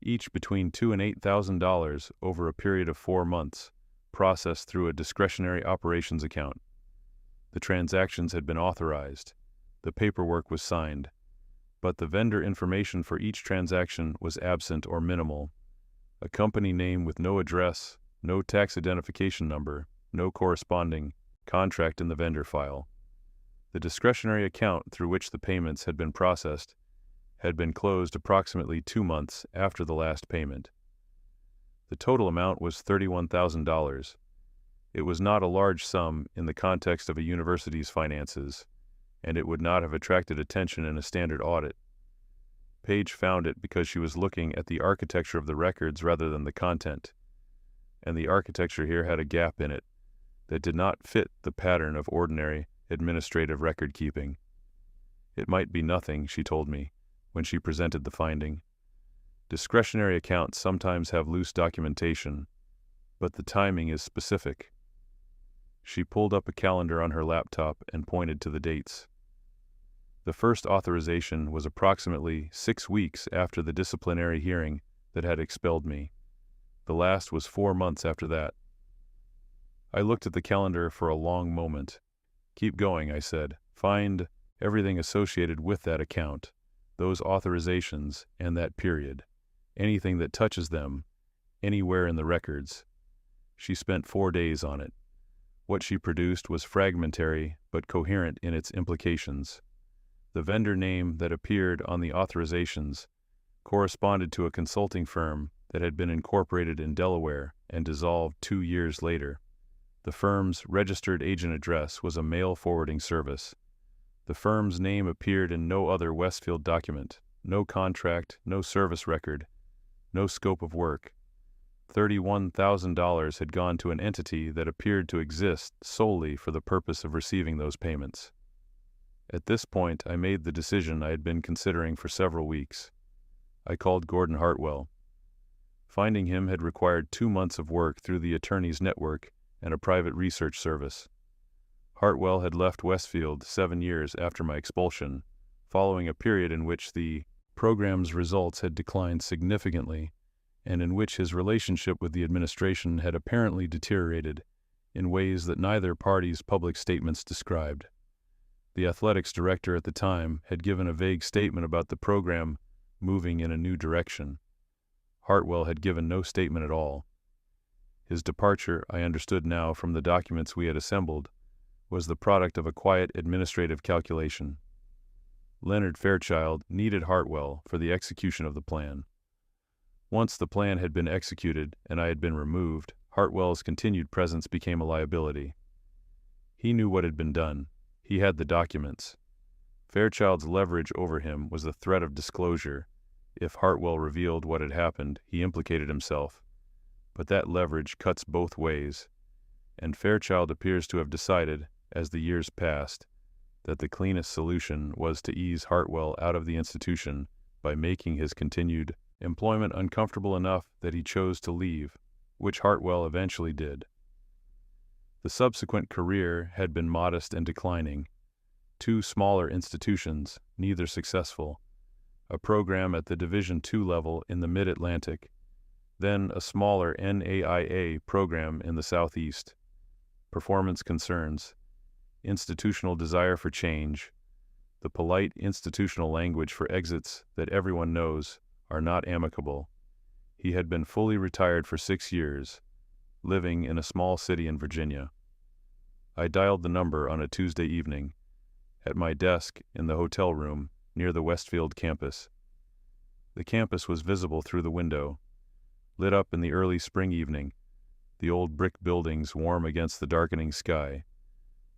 each between $2,000 and $8,000 over a period of 4 months, processed through a discretionary operations account. The transactions had been authorized. The paperwork was signed. But the vendor information for each transaction was absent or minimal. A company name with no address, no tax identification number, no corresponding contract in the vendor file. The discretionary account through which the payments had been processed had been closed approximately 2 months after the last payment. The total amount was $31,000. It was not a large sum in the context of a university's finances, and it would not have attracted attention in a standard audit. Paige found it because she was looking at the architecture of the records rather than the content, and the architecture here had a gap in it that did not fit the pattern of ordinary administrative record keeping. It might be nothing, she told me, when she presented the finding. Discretionary accounts sometimes have loose documentation, but the timing is specific. She pulled up a calendar on her laptop and pointed to the dates. The first authorization was approximately 6 weeks after the disciplinary hearing that had expelled me. The last was 4 months after that. I looked at the calendar for a long moment. "Keep going," I said. "Find everything associated with that account, those authorizations, and that period. Anything that touches them, anywhere in the records." She spent 4 days on it. What she produced was fragmentary but coherent in its implications. The vendor name that appeared on the authorizations corresponded to a consulting firm that had been incorporated in Delaware and dissolved 2 years later. The firm's registered agent address was a mail forwarding service. The firm's name appeared in no other Westfield document, no contract, no service record, no scope of work. $31,000 had gone to an entity that appeared to exist solely for the purpose of receiving those payments. At this point, I made the decision I had been considering for several weeks. I called Gordon Hartwell. Finding him had required 2 months of work through the attorney's network and a private research service. Hartwell had left Westfield 7 years after my expulsion, following a period in which the program's results had declined significantly, and in which his relationship with the administration had apparently deteriorated in ways that neither party's public statements described. The athletics director at the time had given a vague statement about the program moving in a new direction. Hartwell had given no statement at all. His departure, I understood now from the documents we had assembled, was the product of a quiet administrative calculation. Leonard Fairchild needed Hartwell for the execution of the plan. Once the plan had been executed and I had been removed, Hartwell's continued presence became a liability. He knew what had been done. He had the documents. Fairchild's leverage over him was the threat of disclosure. If Hartwell revealed what had happened, he implicated himself. But that leverage cuts both ways, and Fairchild appears to have decided, as the years passed, that the cleanest solution was to ease Hartwell out of the institution by making his continued employment uncomfortable enough that he chose to leave, which Hartwell eventually did. The subsequent career had been modest and declining. 2 smaller institutions, neither successful. A program at the Division II level in the Mid-Atlantic, then a smaller NAIA program in the Southeast. Performance concerns, institutional desire for change, the polite institutional language for exits that everyone knows are not amicable. He had been fully retired for 6 years, living in a small city in Virginia. I dialed the number on a Tuesday evening, at my desk in the hotel room near the Westfield campus. The campus was visible through the window, lit up in the early spring evening, the old brick buildings warm against the darkening sky,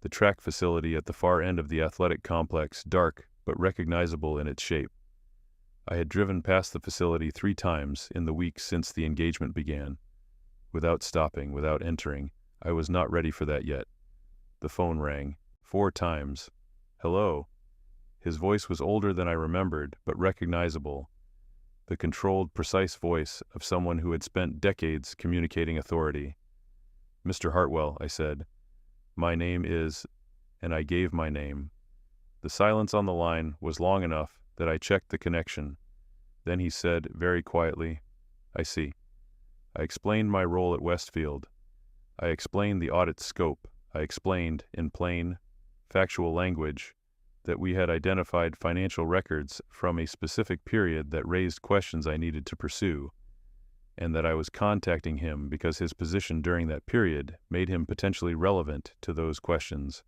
the track facility at the far end of the athletic complex dark but recognizable in its shape. I had driven past the facility 3 times in the weeks since the engagement began. Without stopping, without entering, I was not ready for that yet. The phone rang 4 times. Hello. His voice was older than I remembered, but recognizable. The controlled, precise voice of someone who had spent decades communicating authority. Mr. Hartwell, I said. My name is, and I gave my name. The silence on the line was long enough that I checked the connection. Then he said, very quietly, I see. I explained my role at Westfield. I explained the audit scope. I explained, in plain, factual language, that we had identified financial records from a specific period that raised questions I needed to pursue, and that I was contacting him because his position during that period made him potentially relevant to those questions.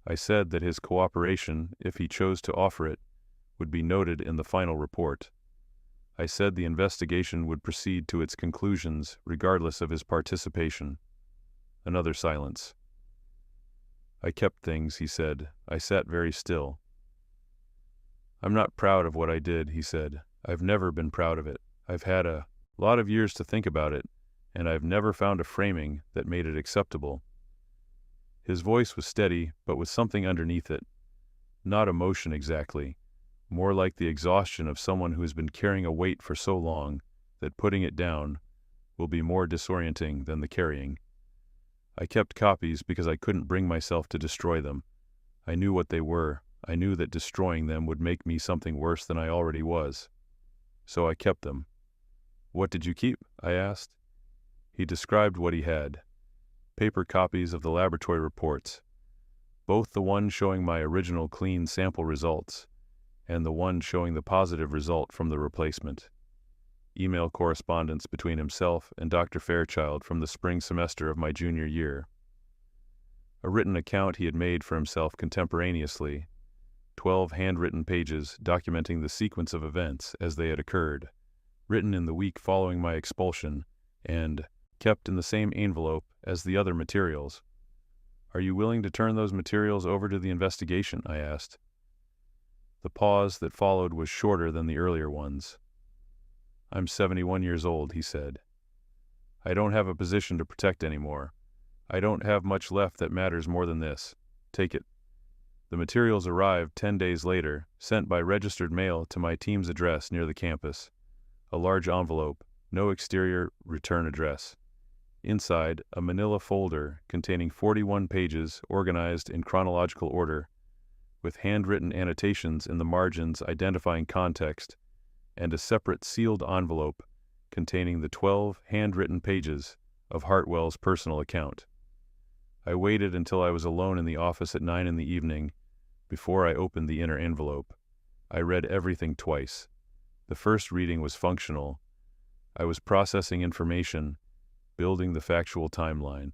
I said that his cooperation, if he chose to offer it, would be noted in the final report. I said the investigation would proceed to its conclusions regardless of his participation. Another silence. I kept things, he said. I sat very still. I'm not proud of what I did, he said. I've never been proud of it. I've had a lot of years to think about it, and I've never found a framing that made it acceptable. His voice was steady, but with something underneath it. Not emotion exactly, more like the exhaustion of someone who has been carrying a weight for so long that putting it down will be more disorienting than the carrying. I kept copies because I couldn't bring myself to destroy them. I knew what they were. I knew that destroying them would make me something worse than I already was. So I kept them. What did you keep? I asked. He described what he had. Paper copies of the laboratory reports, both the one showing my original clean sample results and the one showing the positive result from the replacement. Email correspondence between himself and Dr. Fairchild from the spring semester of my junior year. A written account he had made for himself contemporaneously, 12 handwritten pages documenting the sequence of events as they had occurred, written in the week following my expulsion, and kept in the same envelope as the other materials. Are you willing to turn those materials over to the investigation? I asked. The pause that followed was shorter than the earlier ones. I'm 71 years old, he said. I don't have a position to protect anymore. I don't have much left that matters more than this. Take it. The materials arrived 10 days later, sent by registered mail to my team's address near the campus. A large envelope, no exterior return address. Inside, a manila folder containing 41 pages organized in chronological order, with handwritten annotations in the margins identifying context, and a separate sealed envelope containing the 12 handwritten pages of Hartwell's personal account. I waited until I was alone in the office at 9 in the evening before I opened the inner envelope. I read everything twice. The first reading was functional. I was processing information, building the factual timeline,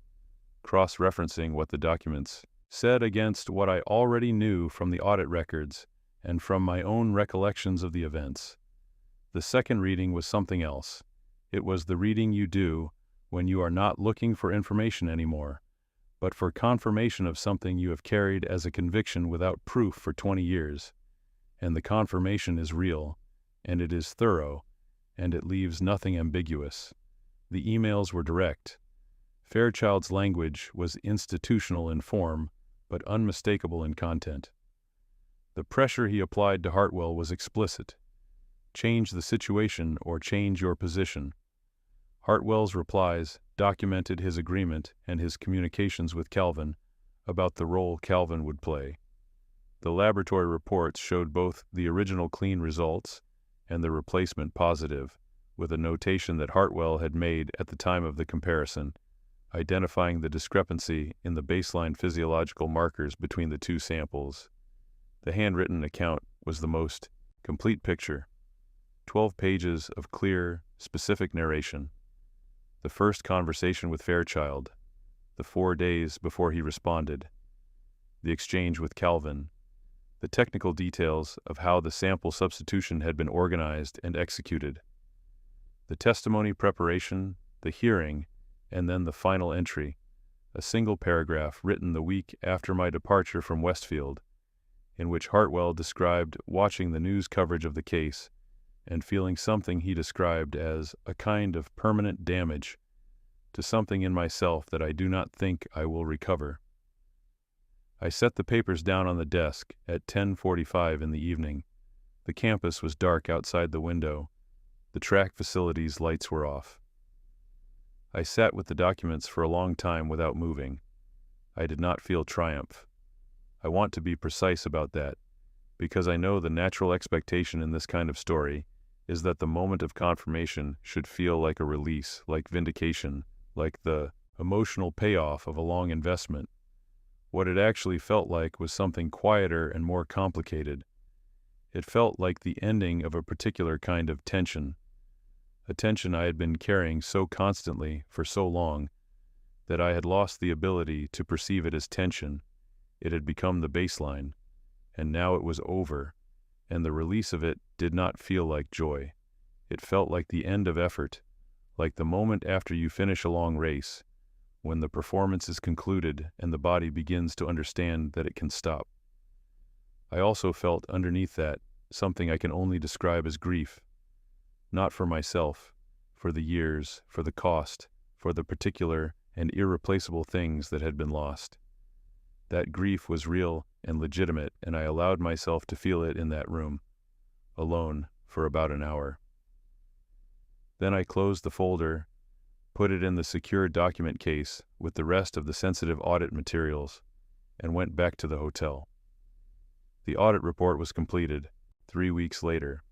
cross-referencing what the documents said against what I already knew from the audit records and from my own recollections of the events. The second reading was something else. It was the reading you do when you are not looking for information anymore, but for confirmation of something you have carried as a conviction without proof for 20 years. And the confirmation is real, and it is thorough, and it leaves nothing ambiguous. The emails were direct. Fairchild's language was institutional in form, but unmistakable in content. The pressure he applied to Hartwell was explicit. Change the situation or change your position. Hartwell's replies documented his agreement and his communications with Calvin about the role Calvin would play. The laboratory reports showed both the original clean results and the replacement positive, with a notation that Hartwell had made at the time of the comparison, identifying the discrepancy in the baseline physiological markers between the two samples. The handwritten account was the most complete picture. 12 pages of clear, specific narration. The first conversation with Fairchild, the 4 days before he responded, the exchange with Calvin, the technical details of how the sample substitution had been organized and executed, the testimony preparation, the hearing, and then the final entry, a single paragraph written the week after my departure from Westfield, in which Hartwell described watching the news coverage of the case and feeling something he described as a kind of permanent damage to something in myself that I do not think I will recover. I set the papers down on the desk at 10:45 in the evening. The campus was dark outside the window. The track facility's lights were off. I sat with the documents for a long time without moving. I did not feel triumph. I want to be precise about that, because I know the natural expectation in this kind of story is that the moment of confirmation should feel like a release, like vindication, like the emotional payoff of a long investment. What it actually felt like was something quieter and more complicated. It felt like the ending of a particular kind of tension, a tension I had been carrying so constantly for so long that I had lost the ability to perceive it as tension. It had become the baseline, and now it was over, and the release of it did not feel like joy. It felt like the end of effort, like the moment after you finish a long race, when the performance is concluded and the body begins to understand that it can stop. I also felt underneath that something I can only describe as grief, not for myself, for the years, for the cost, for the particular and irreplaceable things that had been lost. That grief was real and legitimate, and I allowed myself to feel it in that room, alone, for about an hour. Then I closed the folder, put it in the secure document case with the rest of the sensitive audit materials, and went back to the hotel. The audit report was completed 3 weeks later.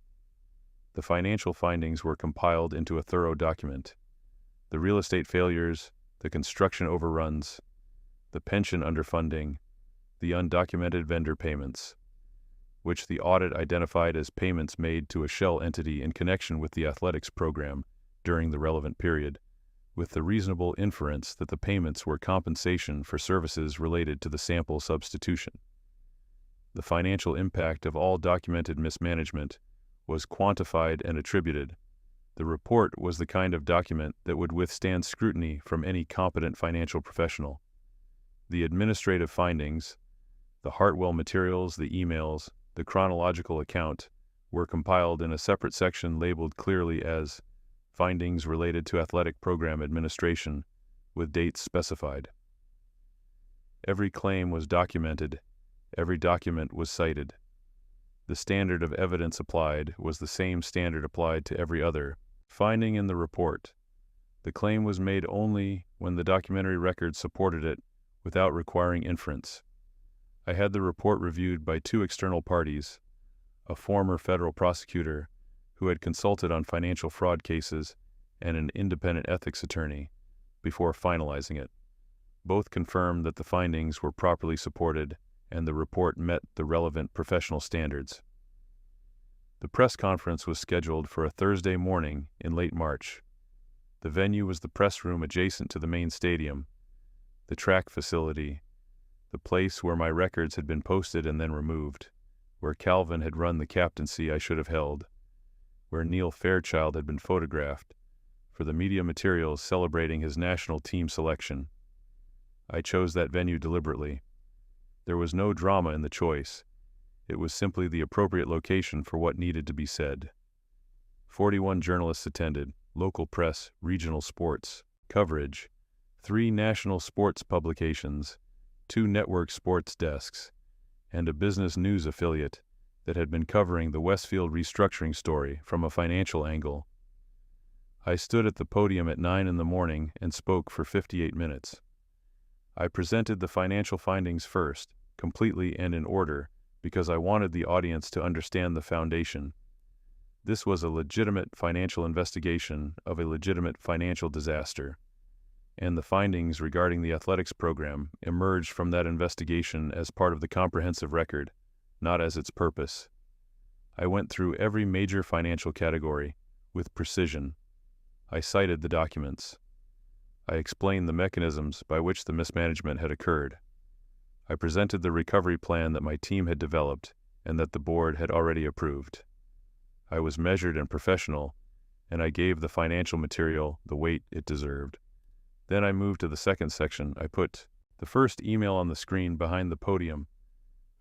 The financial findings were compiled into a thorough document. The real estate failures, the construction overruns, the pension underfunding, the undocumented vendor payments, which the audit identified as payments made to a shell entity in connection with the athletics program during the relevant period, with the reasonable inference that the payments were compensation for services related to the sample substitution. The financial impact of all documented mismanagement was quantified and attributed. The report was the kind of document that would withstand scrutiny from any competent financial professional. The administrative findings, the Hartwell materials, the emails, the chronological account, were compiled in a separate section labeled clearly as Findings Related to Athletic Program Administration, with dates specified. Every claim was documented, every document was cited. The standard of evidence applied was the same standard applied to every other finding in the report. The claim was made only when the documentary record supported it, without requiring inference. I had the report reviewed by 2 external parties, a former federal prosecutor who had consulted on financial fraud cases and an independent ethics attorney, before finalizing it. Both confirmed that the findings were properly supported and the report met the relevant professional standards. The press conference was scheduled for a Thursday morning in late March. The venue was the press room adjacent to the main stadium, the track facility, the place where my records had been posted and then removed, where Calvin had run the captaincy I should have held, where Neil Fairchild had been photographed for the media materials celebrating his national team selection. I chose that venue deliberately. There was no drama in the choice. It was simply the appropriate location for what needed to be said. 41 journalists attended, local press, regional sports, coverage, 3 national sports publications, 2 network sports desks, and a business news affiliate that had been covering the Westfield restructuring story from a financial angle. I stood at the podium at 9 in the morning and spoke for 58 minutes. I presented the financial findings first, completely and in order, because I wanted the audience to understand the foundation. This was a legitimate financial investigation of a legitimate financial disaster, and the findings regarding the athletics program emerged from that investigation as part of the comprehensive record, not as its purpose. I went through every major financial category with precision. I cited the documents. I explained the mechanisms by which the mismanagement had occurred. I presented the recovery plan that my team had developed and that the board had already approved. I was measured and professional, and I gave the financial material the weight it deserved. Then I moved to the second section. I put the first email on the screen behind the podium.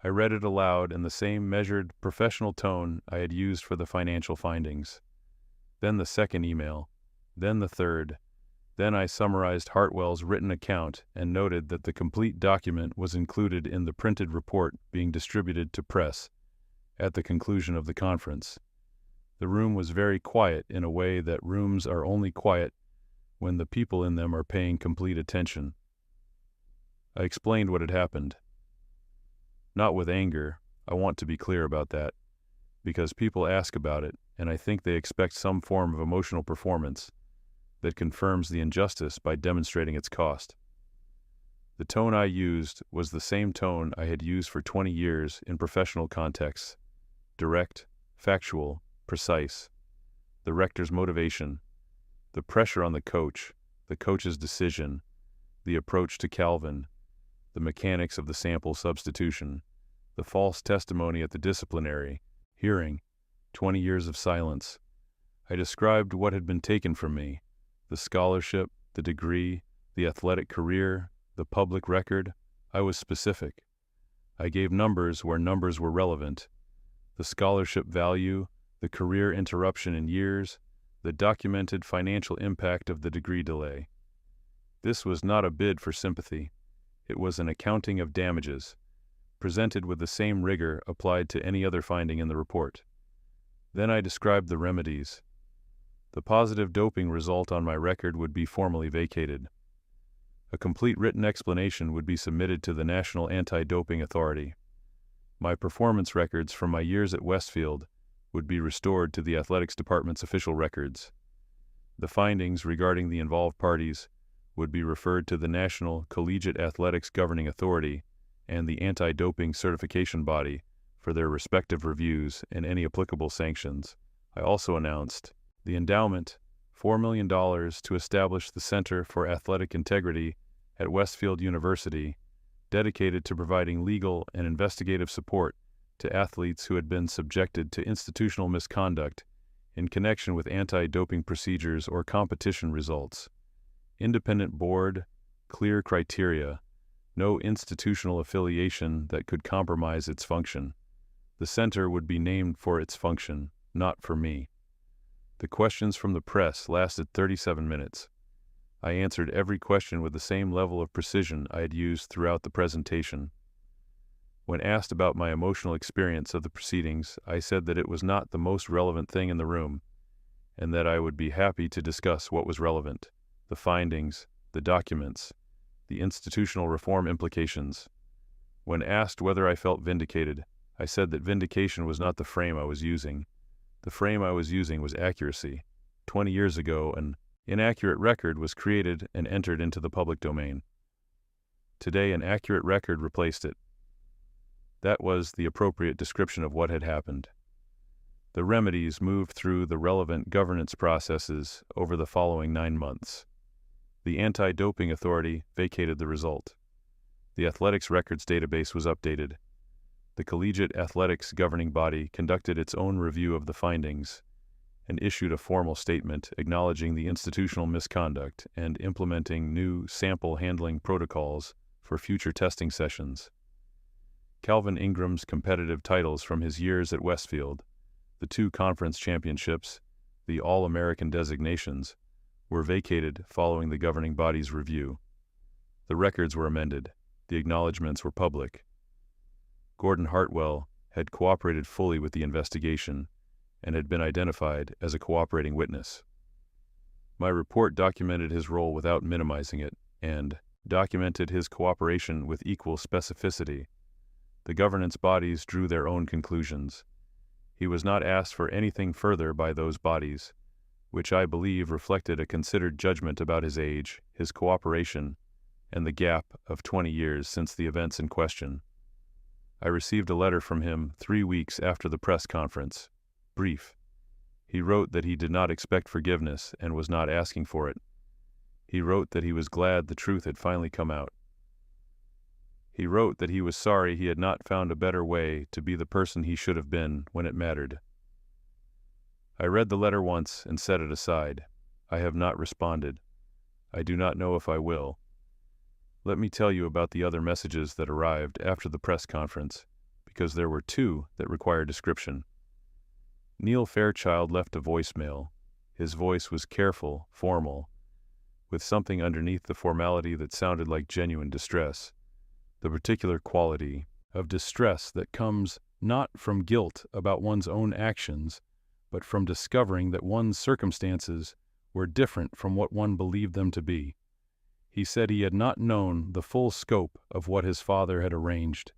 I read it aloud in the same measured, professional tone I had used for the financial findings. Then the second email. Then the third. Then I summarized Hartwell's written account and noted that the complete document was included in the printed report being distributed to press at the conclusion of the conference. The room was very quiet in a way that rooms are only quiet when the people in them are paying complete attention. I explained what had happened. Not with anger, I want to be clear about that, because people ask about it, and I think they expect some form of emotional performance that confirms the injustice by demonstrating its cost. The tone I used was the same tone I had used for 20 years in professional contexts: direct, factual, precise. The rector's motivation, the pressure on the coach's decision, the approach to Calvin, the mechanics of the sample substitution, the false testimony at the disciplinary hearing, 20 years of silence. I described what had been taken from me: the scholarship, the degree, the athletic career, the public record. I was specific. I gave numbers where numbers were relevant: the scholarship value, the career interruption in years, the documented financial impact of the degree delay. This was not a bid for sympathy. It was an accounting of damages, presented with the same rigor applied to any other finding in the report. Then I described the remedies. The positive doping result on my record would be formally vacated. A complete written explanation would be submitted to the National Anti-Doping Authority. My performance records from my years at Westfield would be restored to the athletics department's official records. The findings regarding the involved parties would be referred to the National Collegiate Athletics Governing Authority and the Anti-Doping Certification Body for their respective reviews and any applicable sanctions. I also announced the endowment, $4 million to establish the Center for Athletic Integrity at Westfield University, dedicated to providing legal and investigative support to athletes who had been subjected to institutional misconduct in connection with anti-doping procedures or competition results. Independent board, clear criteria, no institutional affiliation that could compromise its function. The center would be named for its function, not for me. The questions from the press lasted 37 minutes. I answered every question with the same level of precision I had used throughout the presentation. When asked about my emotional experience of the proceedings, I said that it was not the most relevant thing in the room, and that I would be happy to discuss what was relevant: the findings, the documents, the institutional reform implications. When asked whether I felt vindicated, I said that vindication was not the frame I was using. The frame I was using was accuracy. 20 years ago, an inaccurate record was created and entered into the public domain. Today, an accurate record replaced it. That was the appropriate description of what had happened. The remedies moved through the relevant governance processes over the following 9 months. The Anti-Doping Authority vacated the result. The athletics records database was updated. The Collegiate Athletics Governing Body conducted its own review of the findings and issued a formal statement acknowledging the institutional misconduct and implementing new sample handling protocols for future testing sessions. Calvin Ingram's competitive titles from his years at Westfield, the 2 conference championships, the All-American designations, were vacated following the governing body's review. The records were amended. The acknowledgments were public. Gordon Hartwell had cooperated fully with the investigation and had been identified as a cooperating witness. My report documented his role without minimizing it, and documented his cooperation with equal specificity. The governance bodies drew their own conclusions. He was not asked for anything further by those bodies, which I believe reflected a considered judgment about his age, his cooperation, and the gap of 20 years since the events in question. I received a letter from him 3 weeks after the press conference. Brief. He wrote that he did not expect forgiveness and was not asking for it. He wrote that he was glad the truth had finally come out. He wrote that he was sorry he had not found a better way to be the person he should have been when it mattered. I read the letter once and set it aside. I have not responded. I do not know if I will. Let me tell you about the other messages that arrived after the press conference, because there were 2 that require description. Neil Fairchild left a voicemail. His voice was careful, formal, with something underneath the formality that sounded like genuine distress, the particular quality of distress that comes not from guilt about one's own actions, but from discovering that one's circumstances were different from what one believed them to be. He said he had not known the full scope of what his father had arranged.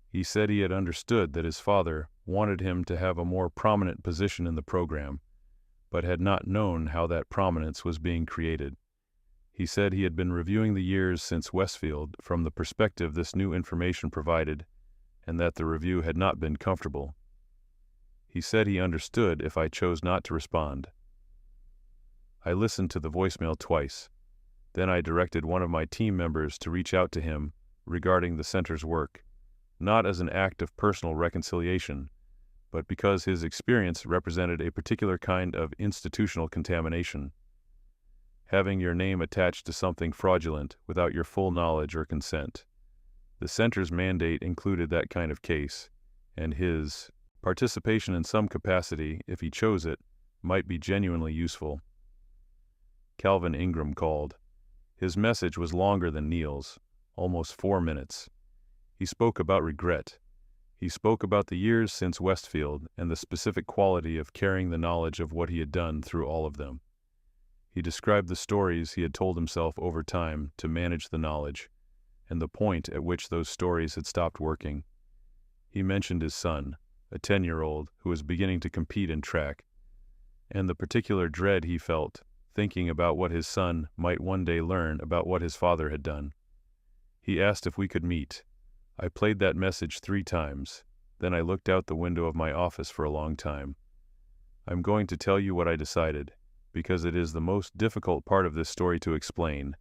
He said he had understood that his father wanted him to have a more prominent position in the program, but had not known how that prominence was being created. He said he had been reviewing the years since Westfield from the perspective this new information provided, and that the review had not been comfortable. He said he understood if I chose not to respond. I listened to the voicemail twice. Then I directed one of my team members to reach out to him regarding the center's work, not as an act of personal reconciliation, but because his experience represented a particular kind of institutional contamination. Having your name attached to something fraudulent without your full knowledge or consent. The center's mandate included that kind of case, and his participation in some capacity, if he chose it, might be genuinely useful. Calvin Ingram called. His message was longer than Neil's, almost 4 minutes. He spoke about regret. He spoke about the years since Westfield and the specific quality of carrying the knowledge of what he had done through all of them. He described the stories he had told himself over time to manage the knowledge, and the point at which those stories had stopped working. He mentioned his son, a 10-year-old who was beginning to compete in track, and the particular dread he felt thinking about what his son might one day learn about what his father had done. He asked if we could meet. I played that message 3 times. Then I looked out the window of my office for a long time. I'm going to tell you what I decided, because it is the most difficult part of this story to explain,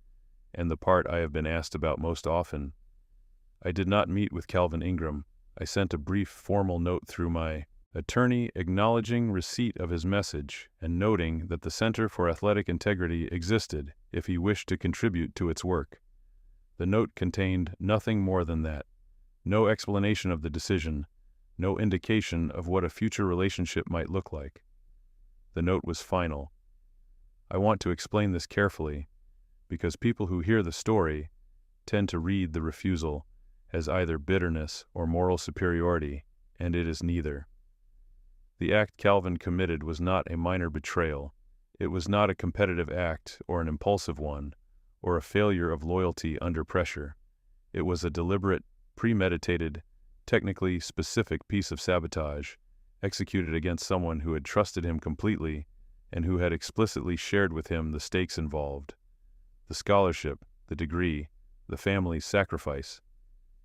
and the part I have been asked about most often. I did not meet with Calvin Ingram. I sent a brief formal note through my attorney acknowledging receipt of his message and noting that the Center for Athletic Integrity existed if he wished to contribute to its work. The note contained nothing more than that. No explanation of the decision, no indication of what a future relationship might look like. The note was final. I want to explain this carefully, because people who hear the story tend to read the refusal as either bitterness or moral superiority, and it is neither. The act Calvin committed was not a minor betrayal. It was not a competitive act or an impulsive one, or a failure of loyalty under pressure. It was a deliberate, premeditated, technically specific piece of sabotage, executed against someone who had trusted him completely and who had explicitly shared with him the stakes involved. The scholarship, the degree, the family's sacrifice.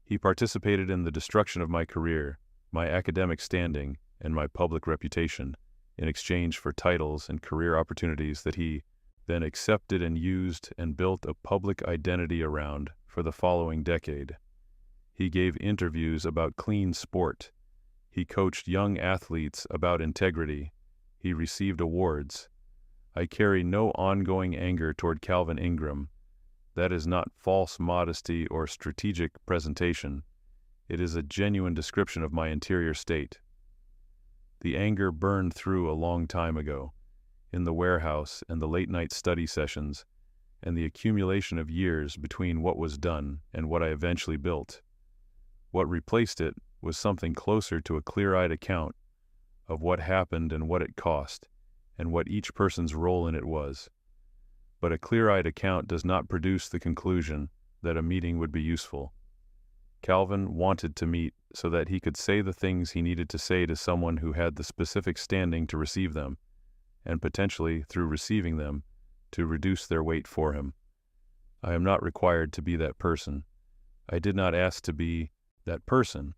He participated in the destruction of my career, my academic standing, and my public reputation, in exchange for titles and career opportunities that he then accepted and used and built a public identity around for the following decade. He gave interviews about clean sport. He coached young athletes about integrity. He received awards. I carry no ongoing anger toward Calvin Ingram. That is not false modesty or strategic presentation. It is a genuine description of my interior state. The anger burned through a long time ago, in the warehouse and the late-night study sessions, and the accumulation of years between what was done and what I eventually built. What replaced it was something closer to a clear-eyed account of what happened and what it cost, and what each person's role in it was. but a clear-eyed account does not produce the conclusion that a meeting would be useful. Calvin wanted to meet so that he could say the things he needed to say to someone who had the specific standing to receive them, and potentially, through receiving them, to reduce their weight for him. I am not required to be that person. I did not ask to be that person.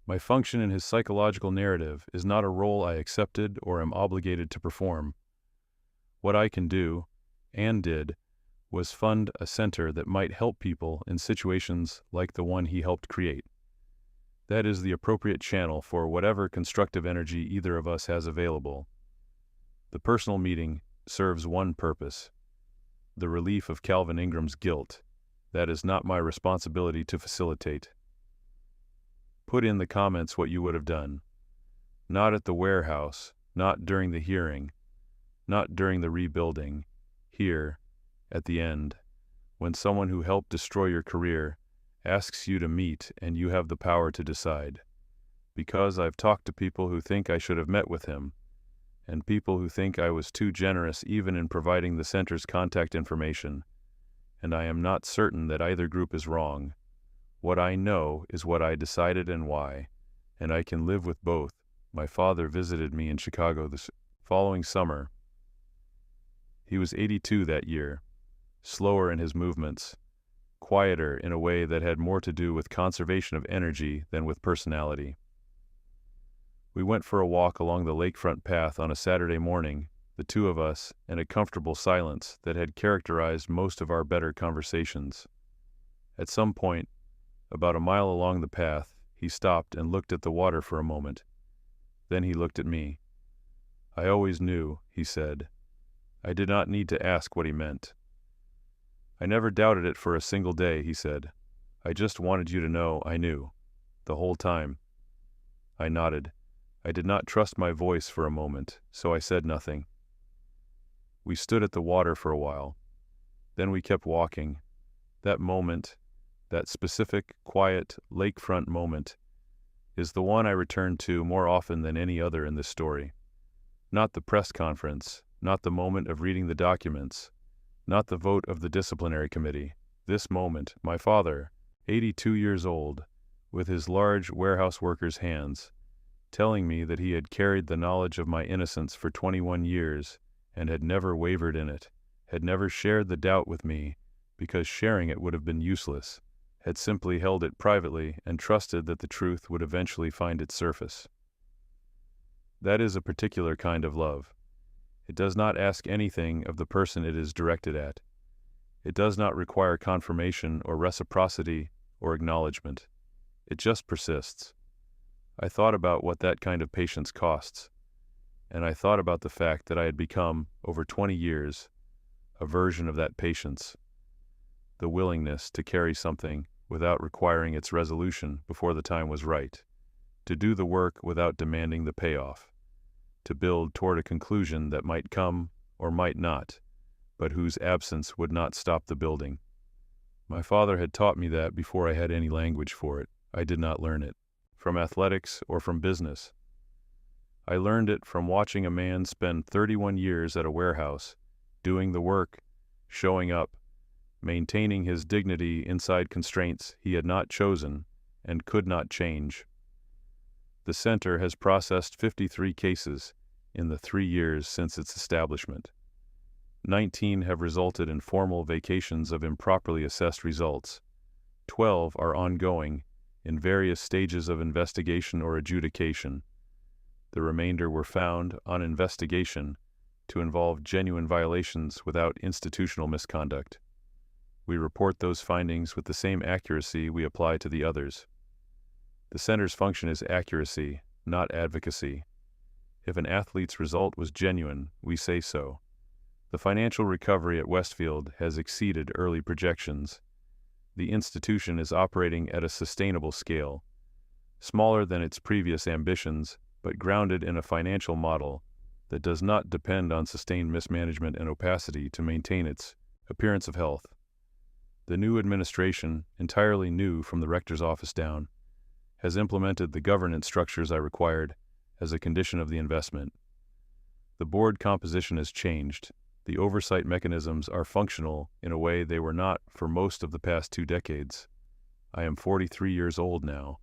My function in his psychological narrative is not a role I accepted or am obligated to perform. What I can do, and did, was fund a center that might help people in situations like the one he helped create. That is the appropriate channel for whatever constructive energy either of us has available. The personal meeting serves one purpose: the relief of Calvin Ingram's guilt. That is not my responsibility to facilitate. Put in the comments what you would have done. Not at the warehouse, not during the hearing, not during the rebuilding. Here, at the end, when someone who helped destroy your career asks you to meet and you have the power to decide. Because I've talked to people who think I should have met with him, and people who think I was too generous even in providing the center's contact information, and I am not certain that either group is wrong. What I know is what I decided and why, and I can live with both. My father visited me in Chicago the following summer. He was 82 that year, slower in his movements, quieter in a way that had more to do with conservation of energy than with personality. We went for a walk along the lakefront path on a Saturday morning, the two of us, in a comfortable silence that had characterized most of our better conversations. At some point, about a mile along the path, he stopped and looked at the water for a moment. Then he looked at me. I always knew, he said. I did not need to ask what he meant. I never doubted it for a single day, he said. I just wanted you to know I knew. The whole time. I nodded. I did not trust my voice for a moment, so I said nothing. We stood at the water for a while. Then we kept walking. That moment, that specific, quiet, lakefront moment, is the one I return to more often than any other in this story. Not the press conference, not the moment of reading the documents, not the vote of the disciplinary committee. This moment, my father, 82 years old, with his large warehouse worker's hands, telling me that he had carried the knowledge of my innocence for 21 years and had never wavered in it, had never shared the doubt with me because sharing it would have been useless, had simply held it privately and trusted that the truth would eventually find its surface. That is a particular kind of love. It does not ask anything of the person it is directed at. It does not require confirmation or reciprocity or acknowledgement. It just persists. I thought about what that kind of patience costs, and I thought about the fact that I had become, over 20 years, a version of that patience. The willingness to carry something without requiring its resolution before the time was right, to do the work without demanding the payoff, to build toward a conclusion that might come or might not, but whose absence would not stop the building. My father had taught me that before I had any language for it. I did not learn it from athletics or from business. I learned it from watching a man spend 31 years at a warehouse, doing the work, showing up, maintaining his dignity inside constraints he had not chosen and could not change. The center has processed 53 cases in the 3 years since its establishment. 19 have resulted in formal vacations of improperly assessed results. 12 are ongoing in various stages of investigation or adjudication. The remainder were found, on investigation, to involve genuine violations without institutional misconduct. We report those findings with the same accuracy we apply to the others. The center's function is accuracy, not advocacy. If an athlete's result was genuine, we say so. The financial recovery at Westfield has exceeded early projections. The institution is operating at a sustainable scale, smaller than its previous ambitions, but grounded in a financial model that does not depend on sustained mismanagement and opacity to maintain its appearance of health. The new administration, entirely new from the rector's office down, has implemented the governance structures I required as a condition of the investment. The board composition has changed. The oversight mechanisms are functional in a way they were not for most of the past 2 decades. I am 43 years old now.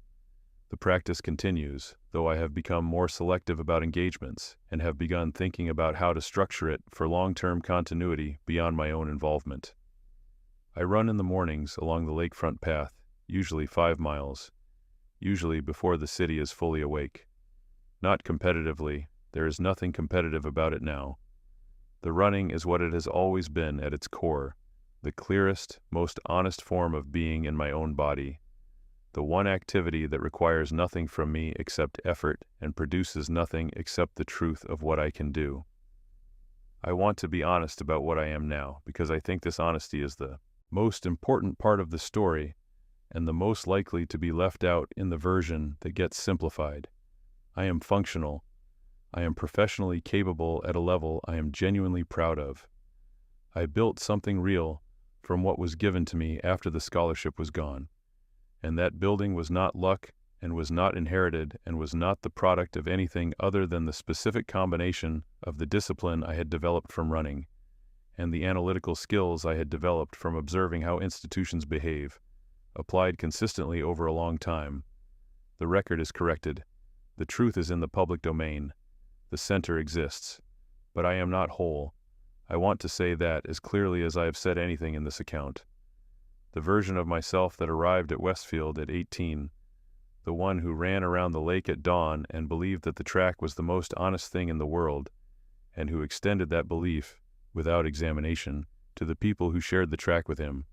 The practice continues, though I have become more selective about engagements and have begun thinking about how to structure it for long-term continuity beyond my own involvement. I run in the mornings along the lakefront path, usually 5 miles, usually before the city is fully awake. Not competitively, there is nothing competitive about it now. The running is what it has always been at its core, the clearest, most honest form of being in my own body, the one activity that requires nothing from me except effort and produces nothing except the truth of what I can do. I want to be honest about what I am now, because I think this honesty is the most important part of the story and the most likely to be left out in the version that gets simplified. I am functional. I am professionally capable at a level I am genuinely proud of. I built something real from what was given to me after the scholarship was gone. And that building was not luck and was not inherited and was not the product of anything other than the specific combination of the discipline I had developed from running and the analytical skills I had developed from observing how institutions behave, applied consistently over a long time. The record is corrected. The truth is in the public domain. The center exists. But I am not whole. I want to say that as clearly as I have said anything in this account. The version of myself that arrived at Westfield at 18, the one who ran around the lake at dawn and believed that the track was the most honest thing in the world, and who extended that belief, without examination, to the people who shared the track with him.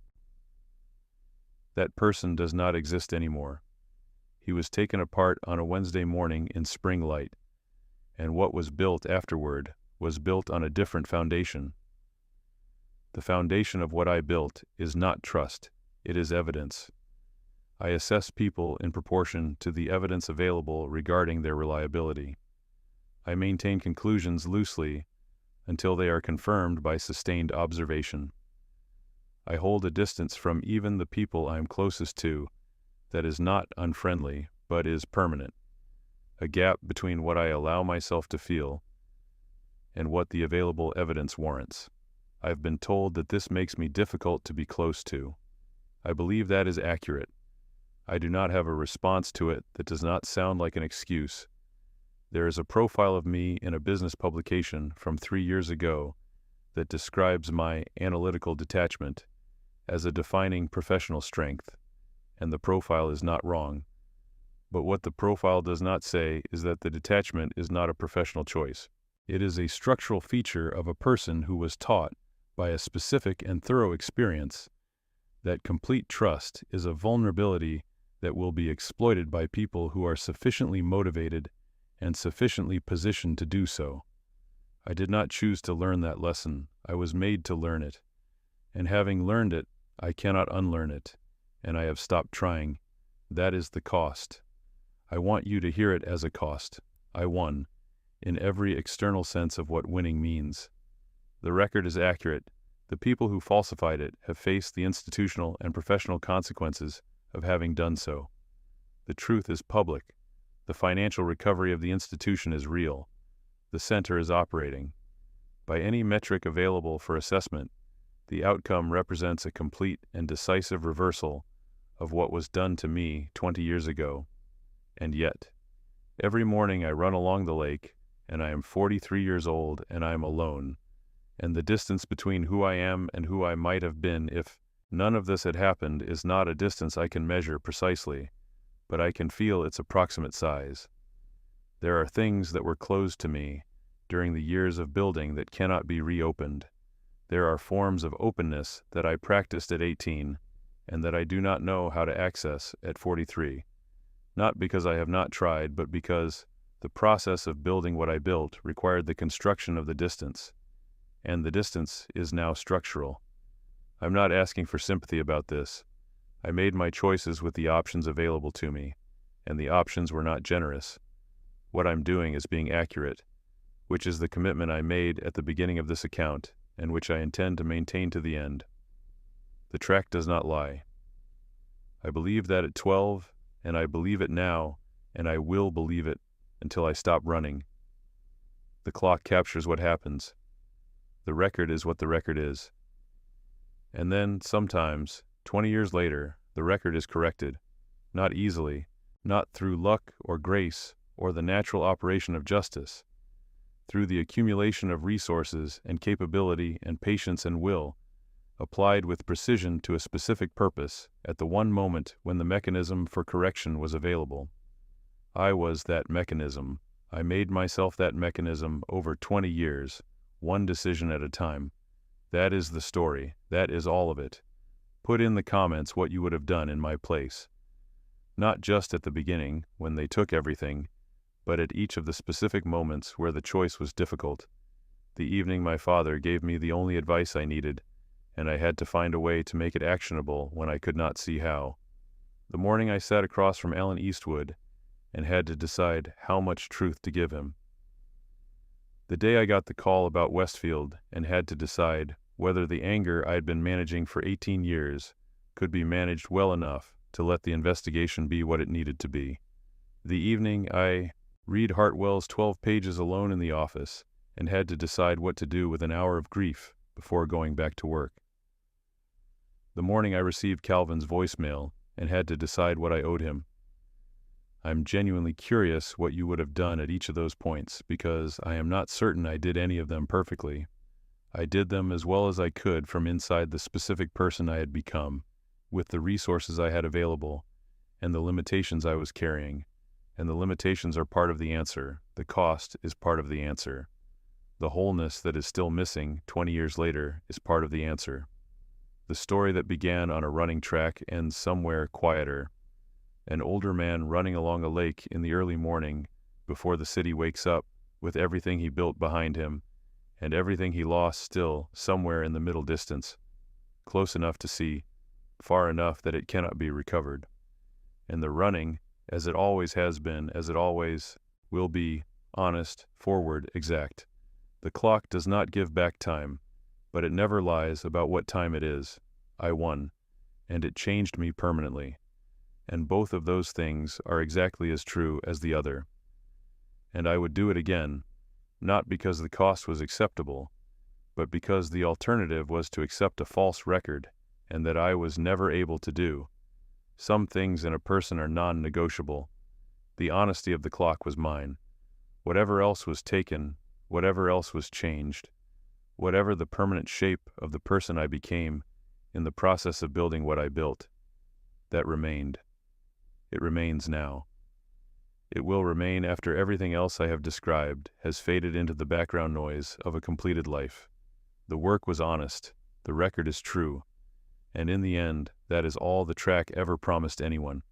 That person does not exist anymore. He was taken apart on a Wednesday morning in spring light, and what was built afterward was built on a different foundation. The foundation of what I built is not trust, it is evidence. I assess people in proportion to the evidence available regarding their reliability. I maintain conclusions loosely until they are confirmed by sustained observation. I hold a distance from even the people I am closest to that is not unfriendly, but is permanent. A gap between what I allow myself to feel and what the available evidence warrants. I've been told that this makes me difficult to be close to. I believe that is accurate. I do not have a response to it that does not sound like an excuse. There is a profile of me in a business publication from 3 years ago that describes my analytical detachment as a defining professional strength, and the profile is not wrong. But what the profile does not say is that the detachment is not a professional choice. It is a structural feature of a person who was taught, by a specific and thorough experience, that complete trust is a vulnerability that will be exploited by people who are sufficiently motivated and sufficiently positioned to do so. I did not choose to learn that lesson. I was made to learn it. And having learned it, I cannot unlearn it, and I have stopped trying. That is the cost. I want you to hear it as a cost. I won, in every external sense of what winning means. The record is accurate. The people who falsified it have faced the institutional and professional consequences of having done so. The truth is public. The financial recovery of the institution is real. The center is operating. By any metric available for assessment, the outcome represents a complete and decisive reversal of what was done to me 20 years ago. And yet, every morning I run along the lake, and I am 43 years old, and I am alone. And the distance between who I am and who I might have been if none of this had happened is not a distance I can measure precisely, but I can feel its approximate size. There are things that were closed to me during the years of building that cannot be reopened. There are forms of openness that I practiced at 18 and that I do not know how to access at 43. Not because I have not tried, but because the process of building what I built required the construction of the distance. And the distance is now structural. I'm not asking for sympathy about this. I made my choices with the options available to me, and the options were not generous. What I'm doing is being accurate, which is the commitment I made at the beginning of this account, and which I intend to maintain to the end. The track does not lie. I believed that at 12, and I believe it now, and I will believe it until I stop running. The clock captures what happens. The record is what the record is. And then, sometimes, 20 years later, the record is corrected. Not easily, not through luck or grace or the natural operation of justice. Through the accumulation of resources and capability and patience and will, applied with precision to a specific purpose at the one moment when the mechanism for correction was available. I was that mechanism. I made myself that mechanism over 20 years, one decision at a time. That is the story. That is all of it. Put in the comments what you would have done in my place. Not just at the beginning, when they took everything, but at each of the specific moments where the choice was difficult. The evening my father gave me the only advice I needed, and I had to find a way to make it actionable when I could not see how. The morning I sat across from Alan Eastwood and had to decide how much truth to give him. The day I got the call about Westfield and had to decide whether the anger I had been managing for 18 years could be managed well enough to let the investigation be what it needed to be. The evening I read Hartwell's 12 pages alone in the office and had to decide what to do with an hour of grief before going back to work. The morning I received Calvin's voicemail and had to decide what I owed him. I'm genuinely curious what you would have done at each of those points, because I am not certain I did any of them perfectly. I did them as well as I could from inside the specific person I had become, with the resources I had available, and the limitations I was carrying. And the limitations are part of the answer. The cost is part of the answer. The wholeness that is still missing 20 years later is part of the answer. The story that began on a running track ends somewhere quieter. An older man running along a lake in the early morning before the city wakes up, with everything he built behind him, and everything he lost still somewhere in the middle distance, close enough to see, far enough that it cannot be recovered. And the running, as it always has been, as it always will be, honest, forward, exact. The clock does not give back time, but it never lies about what time it is. I won, and it changed me permanently. And both of those things are exactly as true as the other. And I would do it again, not because the cost was acceptable, but because the alternative was to accept a false record, and that I was never able to do. Some things in a person are non-negotiable. The honesty of the clock was mine. Whatever else was taken, whatever else was changed, whatever the permanent shape of the person I became in the process of building what I built, that remained. It remains now. It will remain after everything else I have described has faded into the background noise of a completed life. The work was honest, the record is true, and in the end, that is all the track ever promised anyone.